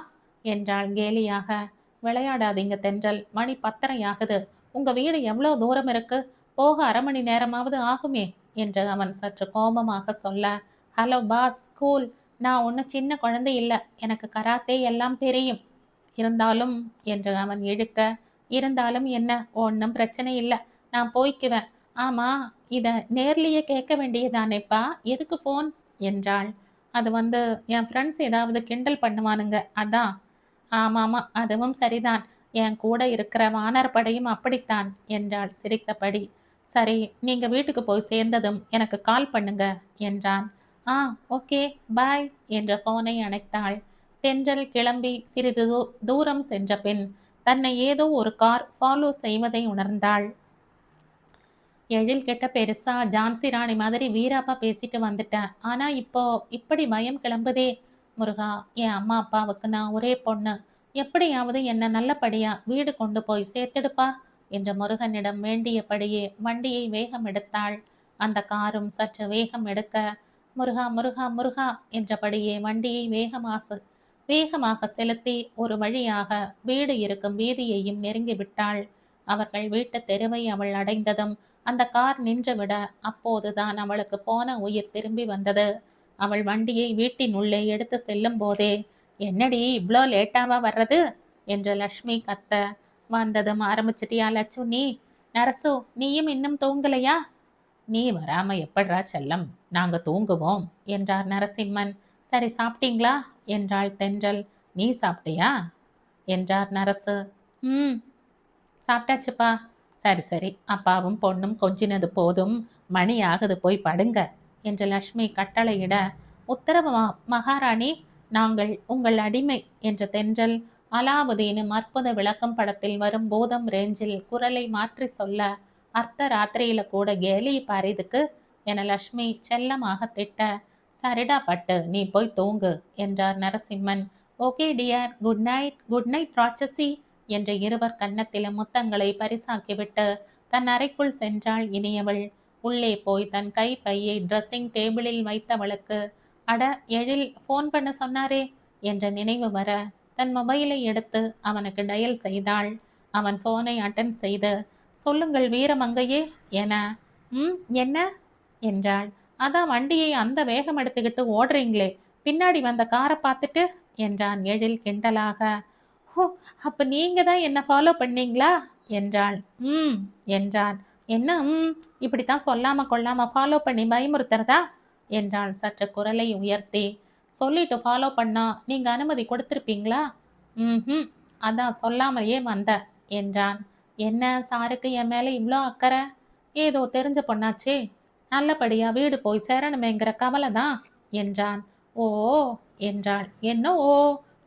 என்றாள் கேலியாக. விளையாடாதீங்க தென்றல், மணி 10:30 ஆகுது, உங்க வீடு எவ்வளோ தூரம் இருக்கு, போக 1/2 மணி நேரமாவது ஆகுமே என்று அவன் சற்று கோபமாக சொல்ல, ஹலோ பாஸ் ஸ்கூல், நான் ஒன்றும் சின்ன குழந்தை இல்லை, எனக்கு கராத்தே எல்லாம் தெரியும் இருந்தாலும் என்று அவன் இழுக்க, இருந்தாலும் என்ன, ஒன்றும் பிரச்சனை இல்லை, நான் போய்க்குவேன். ஆமா, இதை நேர்லேயே கேட்க வேண்டியதானேப்பா, எதுக்கு ஃபோன் என்றாள். அது வந்து என் ஃப்ரெண்ட்ஸ் ஏதாவது கிண்டல் பண்ணுவானுங்க அதான். ஆமாமா அதுவும் சரிதான், என் கூட இருக்கிற வானர் படையும் அப்படித்தான் என்றாள் சிரித்தபடி. சரி நீங்க வீட்டுக்கு போய் சேர்ந்ததும் எனக்கு கால் பண்ணுங்க என்றான். ஆ ஓகே பாய் என்ற ஃபோனை அணைத்தாள். தென்றல் கிளம்பி சிறிது தூரம் சென்ற பின் தன்னை ஏதோ ஒரு கார் ஃபாலோ செய்வதை உணர்ந்தாள். எழில் கெட்ட பெருசா ஜான்சி ராணி மாதிரி வீராப்பா பேசிட்டு வந்துட்டேன், ஆனா இப்போ இப்படி பயம் கிளம்புதே. முருகா, என் அம்மா அப்பாவுக்கு நான் ஒரே பொண்ணு, எப்படியாவது என்ன நல்லபடியா வீடு கொண்டு போய் சேர்த்துடுப்பா என்ற முருகனிடம் வேண்டியபடியே வண்டியை வேகம் எடுத்தாள். அந்த காரும் சற்று வேகம் எடுக்க, முருகா முருகா முருகா என்றபடியே வண்டியை வேகமாக செலுத்தி ஒரு வழியாக வீடு இருக்கும் வீதியையும் நெருங்கிவிட்டாள். அவர்கள் வீட்டு தெருவை அவள் அடைந்ததும் அந்த கார் நின்றுவிட அப்போதுதான் அவளுக்கு போன உயிர் திரும்பி வந்தது. அவள் வண்டியை வீட்டின் உள்ளே எடுத்து செல்லும் போதே என்னடி இவ்ளோ லேட்டாவா வர்றது என்று லக்ஷ்மி கத்த, வந்ததும் ஆரம்பிச்சிட்டியா லட்சு நீ? நரசு, நீயும் இன்னும் தூங்கலையா? நீ வராம எப்பட்றா செல்லம், நாங்க தூங்குவோம் என்றார் நரசிம்மன். சரி சாப்பிட்டீங்களா என்றாள் தென்றல். நீ சாப்பிட்டியா என்றார் நரசு. ம், சாப்பிட்டாச்சுப்பா. சரி சரி, அப்பாவும் பொண்ணும் கொஞ்சினது போதும், மணி ஆகுது, போய் படுங்க என்று லக்ஷ்மி கட்டளையிட, உத்தரவு மகாராணி, நாங்கள் உங்கள் அடிமை என்ற தென்றல் அலாவுதீனும் அற்புத விளக்கம் படத்தில் வரும் பூதம் ரேஞ்சில் குரலை மாற்றி சொல்ல, அர்த்த ராத்திரியில கூட கேலி பாரிதுக்கு என லக்ஷ்மி செல்லமாக திட்ட, சரிடா பட்டு, நீ போய் தூங்கு என்றார் Narasimhan. Okay dear, good night, good night ராட்சசி என்ற இருவர் கன்னத்திலும் முத்தங்களை பரிசாக்கிவிட்டு தன் அறைக்குள் சென்றாள் இனியவள். உள்ளே போய் தன் கை பையை ட்ரெஸ்ஸிங் டேபிளில் வைத்தவளுக்கு, அட எழில் ஃபோன் பண்ண சொன்னாரே என்ற நினைவு வர தன் மொபைலை எடுத்து அவனுக்கு டயல் செய்தாள். அவன் போனை அட்டன் செய்து, சொல்லுங்கள் வீரமங்கையே என, என்ன என்றாள். அதான் வண்டியை அந்த வேகம் எடுத்துக்கிட்டு ஓடுறீங்களே, பின்னாடி வந்த காரை பார்த்துட்டு என்றான் எழில் கிண்டலாக. ஓ, அப்ப நீங்க தான் என்ன ஃபாலோ பண்ணீங்களா என்றாள். ம் என்றான். என்ன இப்படித்தான் சொல்லாம கொள்ளாம ஃபாலோ பண்ணி பயமுறுத்துறதா என்றாள் சற்று குரலை உயர்த்தி. சொல்லிட்டு ஃபாலோ பண்ணா நீங்க அனுமதி கொடுத்திருப்பீங்களா? ம், அதான் சொல்லாமலேயே வந்த என்றான். என்ன சாருக்கு என் மேல இவ்வளோ அக்கறை? ஏதோ தெரிஞ்ச பொண்ணாச்சே, நல்லபடியா வீடு போய் சேரணுமேங்கிற கவலை தான் என்றான். ஓ என்றாள். என்ன ஓ?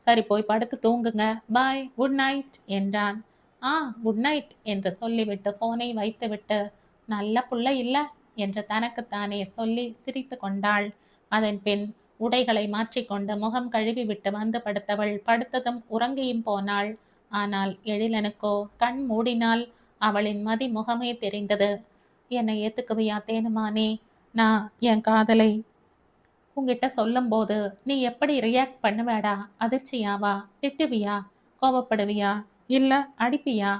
சரி போய் படுத்து தூங்குங்க, பாய், குட் நைட் என்றான். ஆ, குட் நைட் என்று சொல்லிவிட்டு போனை வைத்துவிட்டு, நல்ல புள்ள இல்ல என்று தனக்குத்தானே சொல்லி சிரித்து கொண்டாள். அதன் பின் உடைகளை மாற்றிக்கொண்டு முகம் கழுவிவிட்டு வந்து படுத்தவள் படுத்ததும் உறங்கியும் போனாள். ஆனால் எழிலனுக்கோ கண் மூடினால் அவளின் மதி முகமே தெரிந்தது. என்னை ஏத்துக்குவியா தேனுமானே? நான் என் காதலை உன்கிட்ட சொல்லும்போது நீ எப்படி ரியாக்ட் பண்ணுவேடா? அதிர்ச்சியாவா? திட்டுவியா? கோபப்படுவியா? இல்ல அடிப்பியா?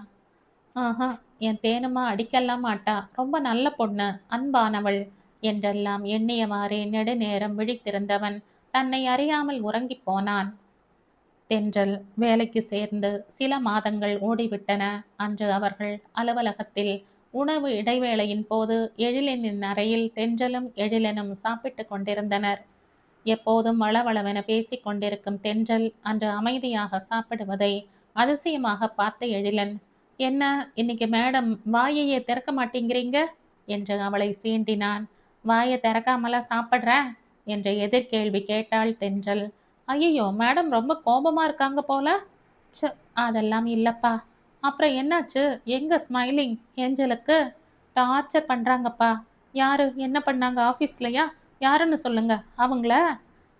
ஆஹா, என் தேனுமா அடிக்கலாம் மாட்டா, ரொம்ப நல்ல பொண்ணு, அன்பானவள் என்றெல்லாம் எண்ணியவாறே நெடுநேரம் விழித்திருந்தவன் தன்னை அறியாமல் உறங்கிப் போனான். தென்றல் வேலைக்கு சேர்ந்து சில மாதங்கள் ஓடிவிட்டன. அன்று அவர்கள் அலுவலகத்தில் உணவு இடைவேளையின் போது எழிலனின் அறையில் தென்றலும் எழிலனும் சாப்பிட்டு கொண்டிருந்தனர். எப்போதும் வளவளவென பேசிக் கொண்டிருக்கும் தென்றல் அன்று அமைதியாக சாப்பிடுவதை அதிசயமாக பார்த்த எழிலன், என்ன இன்னைக்கு மேடம் வாயையே திறக்க மாட்டேங்கிறீங்க என்று அவளை சீண்டினான். வாயை திறக்காமலா சாப்பிட்ற என்ற எதிர்கேள்வி கேட்டாள் தென்றல். ஐயோ, மேடம் ரொம்ப கோபமா இருக்காங்க போல. ச்ச, அதெல்லாம் இல்லப்பா. அப்புறம் என்னாச்சு? எங்க ஸ்மைலிங் ஏஞ்சலுக்கு? டார்ச்சர் பண்றாங்கப்பா. யாரு? என்ன பண்ணாங்க? ஆஃபீஸ்லயா? யாருன்னு சொல்லுங்க. அவங்கள?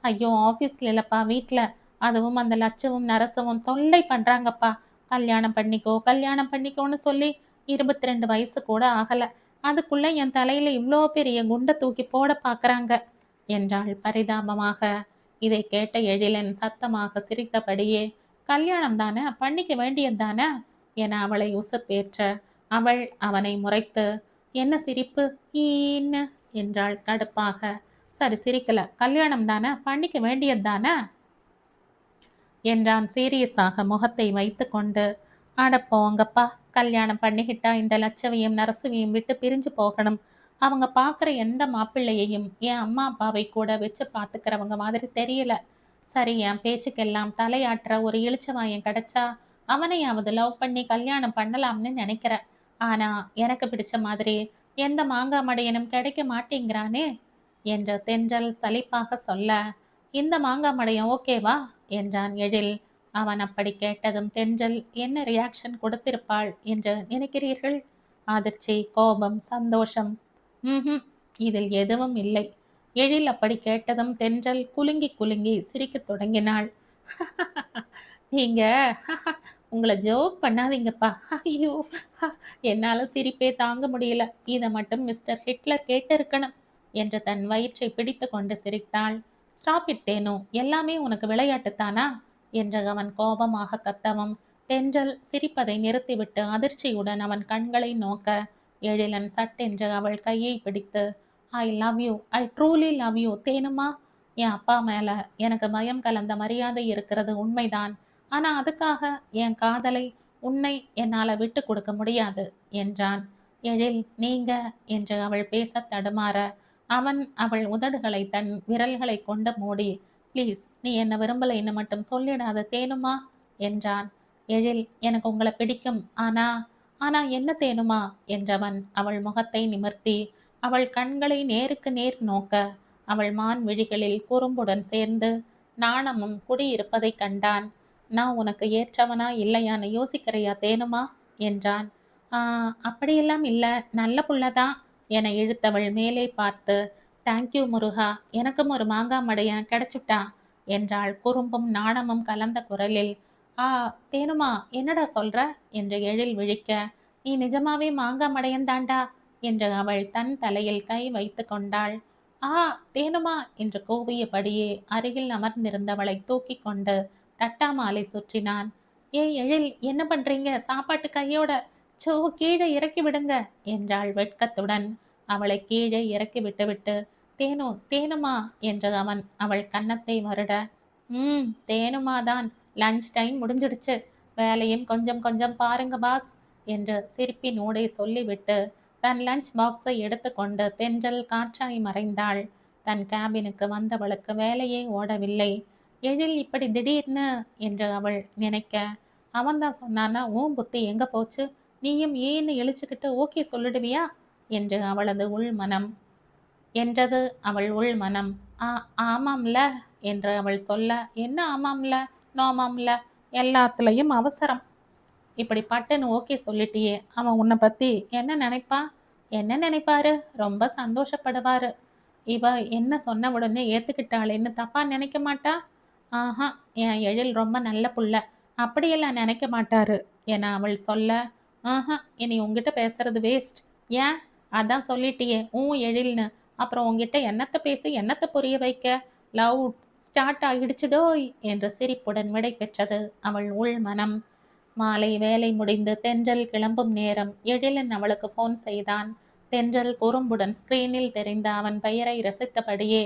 ஐயோ, ஆஃபீஸ்ல இல்லப்பா, வீட்ல. அதுவும் அந்த லட்சுவும் நரசுவும் தொல்லை பண்றாங்கப்பா. கல்யாணம் பண்ணிக்கோ கல்யாணம் பண்ணிக்கோன்னு சொல்லி 22 வயசு கூட ஆகல. அதுக்குள்ள என் தலையில இவ்ளோ பெரிய குண்டை தூக்கி போட பாக்குறாங்க என்றாள் பரிதாபமாக. இதை கேட்ட எழிலன் சத்தமாக சிரித்தபடியே, கல்யாணம் தானே, பண்ணிக்க வேண்டியது தானே என அவளை உசுப்பேற்ற அவள் அவனை முறைத்து, என்ன சிரிப்பு ஈன்னு என்றாள் கடுப்பாக. சரி சிரிக்கல, கல்யாணம் தானே, பண்ணிக்க வேண்டியது தானே என்றான் சீரியஸாக முகத்தை வைத்து கொண்டு. அடப்போங்கப்பா, கல்யாணம் பண்ணிக்கிட்டா இந்த லட்சவியும் நரசுவியும் விட்டு பிரிஞ்சு போகணும். அவங்க பார்க்குற எந்த மாப்பிள்ளையையும் என் அம்மா அப்பாவை கூட வச்சு பார்த்துக்கிறவங்க மாதிரி தெரியல. சரி, என் பேச்சுக்கெல்லாம் தலையாட்டுற ஒரு இளிச்சவாயன் கிடைச்சா அவனையாவது லவ் பண்ணி கல்யாணம் பண்ணலாம்னு நினைக்கிறேன். ஆனா எனக்கு பிடிச்ச மாதிரி எந்த மாங்காய் மடையனும் கிடைக்க மாட்டேங்கிறானே என்று தென்றல் சலிப்பாக சொல்ல, இந்த மாங்காய் மடையன் ஓகேவா என்றான் எழில். அவன் அப்படி கேட்டதும் தென்றல் என்ன ரியாக்ஷன் கொடுத்திருப்பாள் என்று நினைக்கிறீர்கள்? அதிர்ச்சி, கோபம், சந்தோஷம்? ம், இதில் எதுவும் இல்லை. எழில் அப்படி கேட்டதும் தென்றல் குலுங்கி குலுங்கி சிரிக்கத் தொடங்கினாள். நீங்க உங்களை ஜோக் பண்ணாதீங்கப்பா. ஐயோ, என்னால சிரிப்பே தாங்க முடியல. இதை மட்டும் மிஸ்டர் ஹிட்லர் கேட்டு இருக்கணும் என்று தன் வயிற்றை பிடித்து கொண்டு சிரித்தாள். ஸ்டாப் இட் தேனு, எல்லாமே உனக்கு விளையாட்டுத்தானா என்று அவன் கோபமாக கத்தவும் தென்றல் சிரிப்பதை நிறுத்திவிட்டு அதிர்ச்சியுடன் அவன் கண்களை நோக்க, எழிலன் சட்டென்று அவள் கையை பிடித்து, I love you, I truly love you தேனுமா என் அப்பா மேல எனக்கு பயம் கலந்த மரியாதை இருக்கிறது உண்மைதான். ஆனா அதுக்காக என் காதலை, உன்னை என்னால விட்டுக் கொடுக்க முடியாது என்றான். எழில், நீங்க என்று அவள் பேசத் தடுமாற, அவன் அவள் உதடுகளை தன் விரல்களைக் கொண்டு மூடி, ப்ளீஸ் நீ என்ன விரும்பலைன்னு மட்டும் சொல்லிடாத தேனுமா என்றான். எழில், எனக்கு உங்கள பிடிக்கும். ஆனா ஆனா என்ன தேனுமா என்றவன் அவள் முகத்தை நிமிர்த்தி, அவள் கண்களை நேருக்கு நேர் நோக்க, அவள் மான் விழிகளில் குறும்புடன் சேர்ந்து நாணமும் குடியிருப்பதைக் கண்டான். நான் உனக்கு ஏற்றவனா இல்லையான்னு யோசிக்கிறையா தேனுமா என்றான். ஆ, அப்படியெல்லாம் இல்ல, நல்ல புள்ளதான் என இழுத்தவள் மேலே பார்த்து, தேங்க்யூ முருகா, எனக்கும் ஒரு மாங்கா மடையன் கிடைச்சுட்டா என்றாள் குறும்பும் நாணமும் கலந்த குரலில். ஆ, தேனுமா என்னடா சொல்ற என்று எழில் விழிக்க, நீ நிஜமாவே மாங்கா மடையன் தாண்டா என்று அவள் தன் தலையில் கை வைத்து கொண்டாள். ஆ, தேனுமா என்று கூவியபடியே அருகில் அமர்ந்திருந்தவளை தூக்கி கொண்டு தட்டாமாலை சுற்றினான். ஏய் எழில், என்ன பண்றீங்க சாப்பாட்டு கையோட, சோ கீழே இறக்கி விடுங்க என்றாள் வெட்கத்துடன். அவளை கீழே இறக்கி விட்டுவிட்டு, தேனு தேனுமா என்று அவன் அவள் கன்னத்தை வருட, தேனுமாதான், லஞ்ச் டைம் முடிஞ்சிடுச்சு, வேலையும் கொஞ்சம் கொஞ்சம் பாருங்க பாஸ் என்று சிரிப்பினூடே சொல்லிவிட்டு தன் லஞ்ச் பாக்ஸை எடுத்துக்கொண்டு தென்றல் காற்றாய் மறைந்தாள். தன் கேபினுக்கு வந்தவளுக்கு வேலையே ஓடவில்லை. எழில் இப்படி திடீர்னு என்று அவள் நினைக்க, அவன்தான் சொன்னானா உன் புத்தி எங்க போச்சு, நீயும் ஏன்னு இழிச்சுக்கிட்டு ஓகே சொல்லிடுவியா என்று அவளது உள்மனம் என்றது அவள் உள்மனம். ஆ, ஆமாம்ல என்று அவள் சொல்ல, என்ன ஆமாம்ல நோமாம்ல, எல்லாத்துலயும் அவசரம். இப்படி பட்டுன்னு ஓகே சொல்லிட்டியே, அவன் உன்னை பத்தி என்ன நினைப்பா? என்ன நினைப்பாரு? ரொம்ப சந்தோஷப்படுவாரு. இவ என்ன சொன்ன உடனே ஏத்துக்கிட்டாளேன்னு தப்பா நினைக்க மாட்டா? ஆஹா, என் எழில் ரொம்ப நல்ல புள்ள, அப்படியெல்லாம் நினைக்க மாட்டாரு என அவள் சொல்ல, ஆஹா, இனி உன்கிட்ட பேசுறது வேஸ்ட். ஏன்? அதான் சொல்லிட்டியே எழில்னு, அப்புறம் உன்கிட்ட என்னத்த பேசி என்னத்த புரிய வைக்க? லவ் ஸ்டார்ட் ஆகிடுச்சுடோய் என்று சிரிப்புடன் விடை பெற்றது அவள் உள் மனம். மாலை வேலை முடிந்து தென்றல் கிளம்பும் நேரம் எழிலன் அவளுக்கு போன் செய்தான். தென்றல் குறும்புடன் ஸ்கிரீனில் தெரிந்த அவன் பெயரை ரசித்தபடியே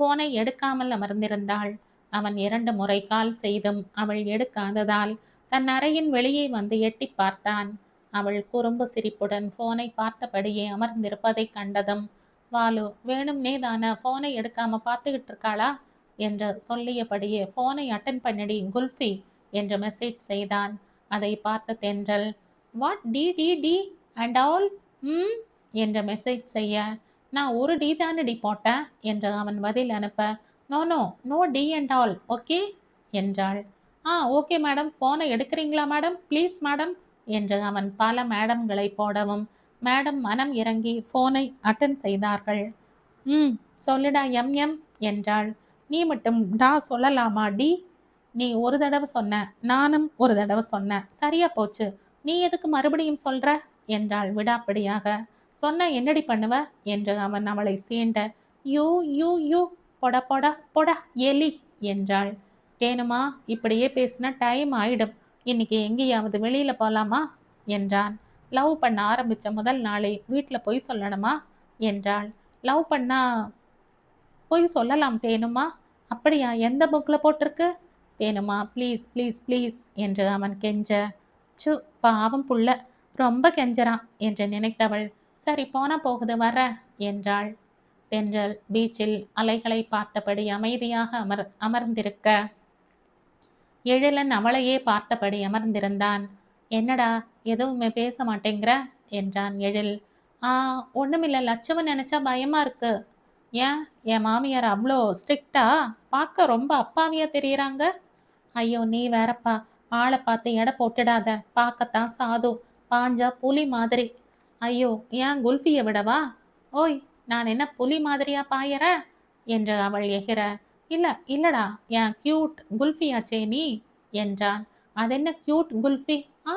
போனை எடுக்காமல் அமர்ந்திருந்தாள். அவன் 2 முறை கால் செய்தும் அவள் எடுக்காததால் தன் அறையின் வெளியே வந்து எட்டி பார்த்தான். அவள் குறும்பு சிரிப்புடன் போனை பார்த்தபடியே அமர்ந்திருப்பதை கண்டதும், வாலு வேணும்னே தானே போனை எடுக்காம பார்த்துக்கிட்டு இருக்காளா என்று சொல்லியபடியே போனை அட்டன் பண்ணடி குல்ஃபி என்று மெசேஜ் செய்தான். அதை பார்த்த தென்றல், வாட் டி டி டி அண்ட் ஆல் ம் என்ற மெசேஜ் செய்ய, நான் ஒரு டி தானடி போட்டேன் என்று அவன் பதில் அனுப்ப, நோ நோ நோ டி அண்ட் ஆல் ஓகே என்றாள். ஆ, ஓகே மேடம், போனை எடுக்கிறீங்களா மேடம், ப்ளீஸ் மேடம் என்று அவன் பல மேடம்களை போடவும் மேடம் மனம் இறங்கி போனை அட்டன் செய்தார்கள். சொல்லுடா எம் எம் என்றாள். நீ மட்டும் டா சொல்லலாமா டி? நீ ஒரு தடவை சொன்ன, நானும் ஒரு தடவை சொன்னேன், சரியா போச்சு, நீ எதுக்கு மறுபடியும் சொல்ற என்றாள் விடாப்பிடியாக. சொன்ன என்னடி பண்ணுவ என்று அவன் அவளை சீண்ட, யூ யூ யூ பொட பொட பொட எலி என்றாள். தேனுமா, இப்படியே பேசினா டைம் ஆயிடும், இன்னைக்கு எங்கேயாவது வெளியில போலாமா என்றான். லவ் பண்ண ஆரம்பிச்ச முதல் நாளே வீட்டில் பொய் சொல்லணுமா என்றாள். லவ் பண்ணா பொய் சொல்லலாம் தேனுமா. அப்படியா, எந்த புக்கில் போட்டிருக்கு தேனுமா, ப்ளீஸ் ப்ளீஸ் ப்ளீஸ் என்று அவன் கெஞ்ச, சு பாவம் புள்ள, ரொம்ப கெஞ்சறான் என்று நினைத்தவள், சரி போனா போகுது வர என்றாள். தென்றல் பீச்சில் அலைகளை பார்த்தபடி அமைதியாக அமர்ந்திருக்க எழிலன் அவளையே பார்த்தபடி அமர்ந்திருந்தான். என்னடா எதுவுமே பேச மாட்டேங்கிற என்றான் எழில். ஆ, ஒண்ணுமில்ல, லட்சுமி நினைச்சா பயமா இருக்கு. ஏன், என் மாமியார் அவ்வளோ ஸ்ட்ரிக்டா? பார்க்க ரொம்ப அப்பாவியா தெரியறாங்க. ஐயோ நீ வேறப்பா, ஆளை பார்த்து எடை போட்டுடாத, பார்க்கத்தான் சாது, பாஞ்சா புலி மாதிரி. ஐயோ, ஏன் குல்ஃபியை விடவா? ஓய், நான் என்ன புலி மாதிரியா பாயற என்று அவள் எகிற, இல்ல இல்லடா, என் கியூட் குல்ஃபியாச்சே நீ என்றான். அதென்ன கியூட் குல்ஃபி? ஆ,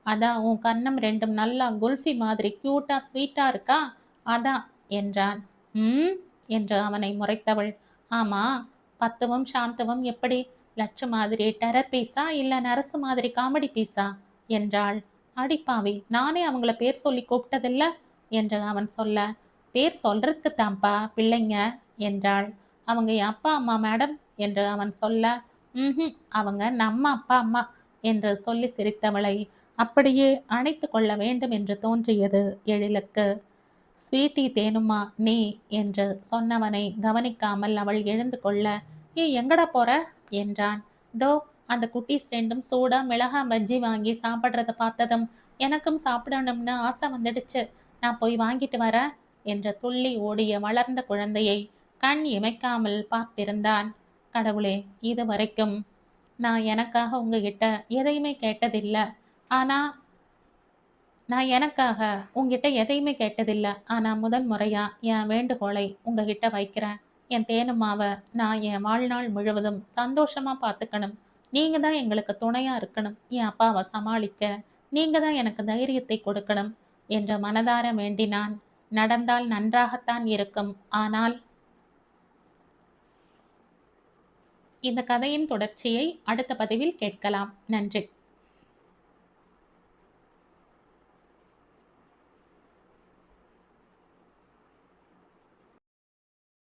அதான் உன் கன்னம் ரெண்டும் நல்லா குல்ஃபி மாதிரி கியூட்டா ஸ்வீட்டா இருக்கா, அதான் என்றான். என்று அவனை முறைத்தவள். ஆமா, பத்துவும் சாந்தவும் எப்படி, லட்சு மாதிரி டெரர் பீஸா இல்ல நரசு மாதிரி காமெடி பீஸா என்றாள். அடிப்பாவி, நானே அவங்கள பேர் சொல்லி கூப்பிட்டதில்ல என்று அவன் சொல்ல, பேர் சொல்றதுக்கு தான்ப்பா பிள்ளைங்க என்றாள். அவங்க என் அப்பா அம்மா மேடம் என்று அவன் சொல்ல, ம்ஹும் அவங்க நம்ம அப்பா அம்மா என்று சொல்லி சிரித்தவளை அப்படியே அணைத்து கொள்ள வேண்டும் என்று தோன்றியது எழிலுக்கு. ஸ்வீட்டி தேனும்மா நீ என்று சொன்னவனை கவனிக்காமல் அவள் எழுந்து கொள்ள, ஏய் எங்கடா போற என்றான். தோ அந்த குட்டீஸ் ரெண்டும் சூடா மிளகா பஜ்ஜி வாங்கி சாப்பிட்றத பார்த்ததும் எனக்கும் சாப்பிடணும்னு ஆசை வந்துடுச்சு. நான் போய் வாங்கிட்டு வரேன் என்று துள்ளி ஓடிய வளர்ந்த குழந்தையை கண் இமைக்காமல் பார்த்திருந்தான். கடவுளே, இது வரைக்கும் நான் எனக்காக உங்ககிட்ட எதையுமே கேட்டதில்ல. ஆனா நான் எனக்காக உன்கிட்ட எதையுமே கேட்டதில்ல. ஆனா முதன் முறையா என் வேண்டுகோளை உங்ககிட்ட வைக்கிறேன். என் தேனும்மாவ நான் என் வாழ்நாள் முழுவதும் சந்தோஷமா பார்த்துக்கணும். நீங்க தான் எங்களுக்கு துணையா இருக்கணும். என் அப்பாவ சமாளிக்க நீங்க தான் எனக்கு தைரியத்தை கொடுக்கணும் என்று மனதார வேண்டினான். நடந்தால் நன்றாகத்தான் இருக்கும். ஆனால் இந்த கதையின் தொடர்ச்சியை அடுத்த பதிவில் கேட்கலாம். நன்றி.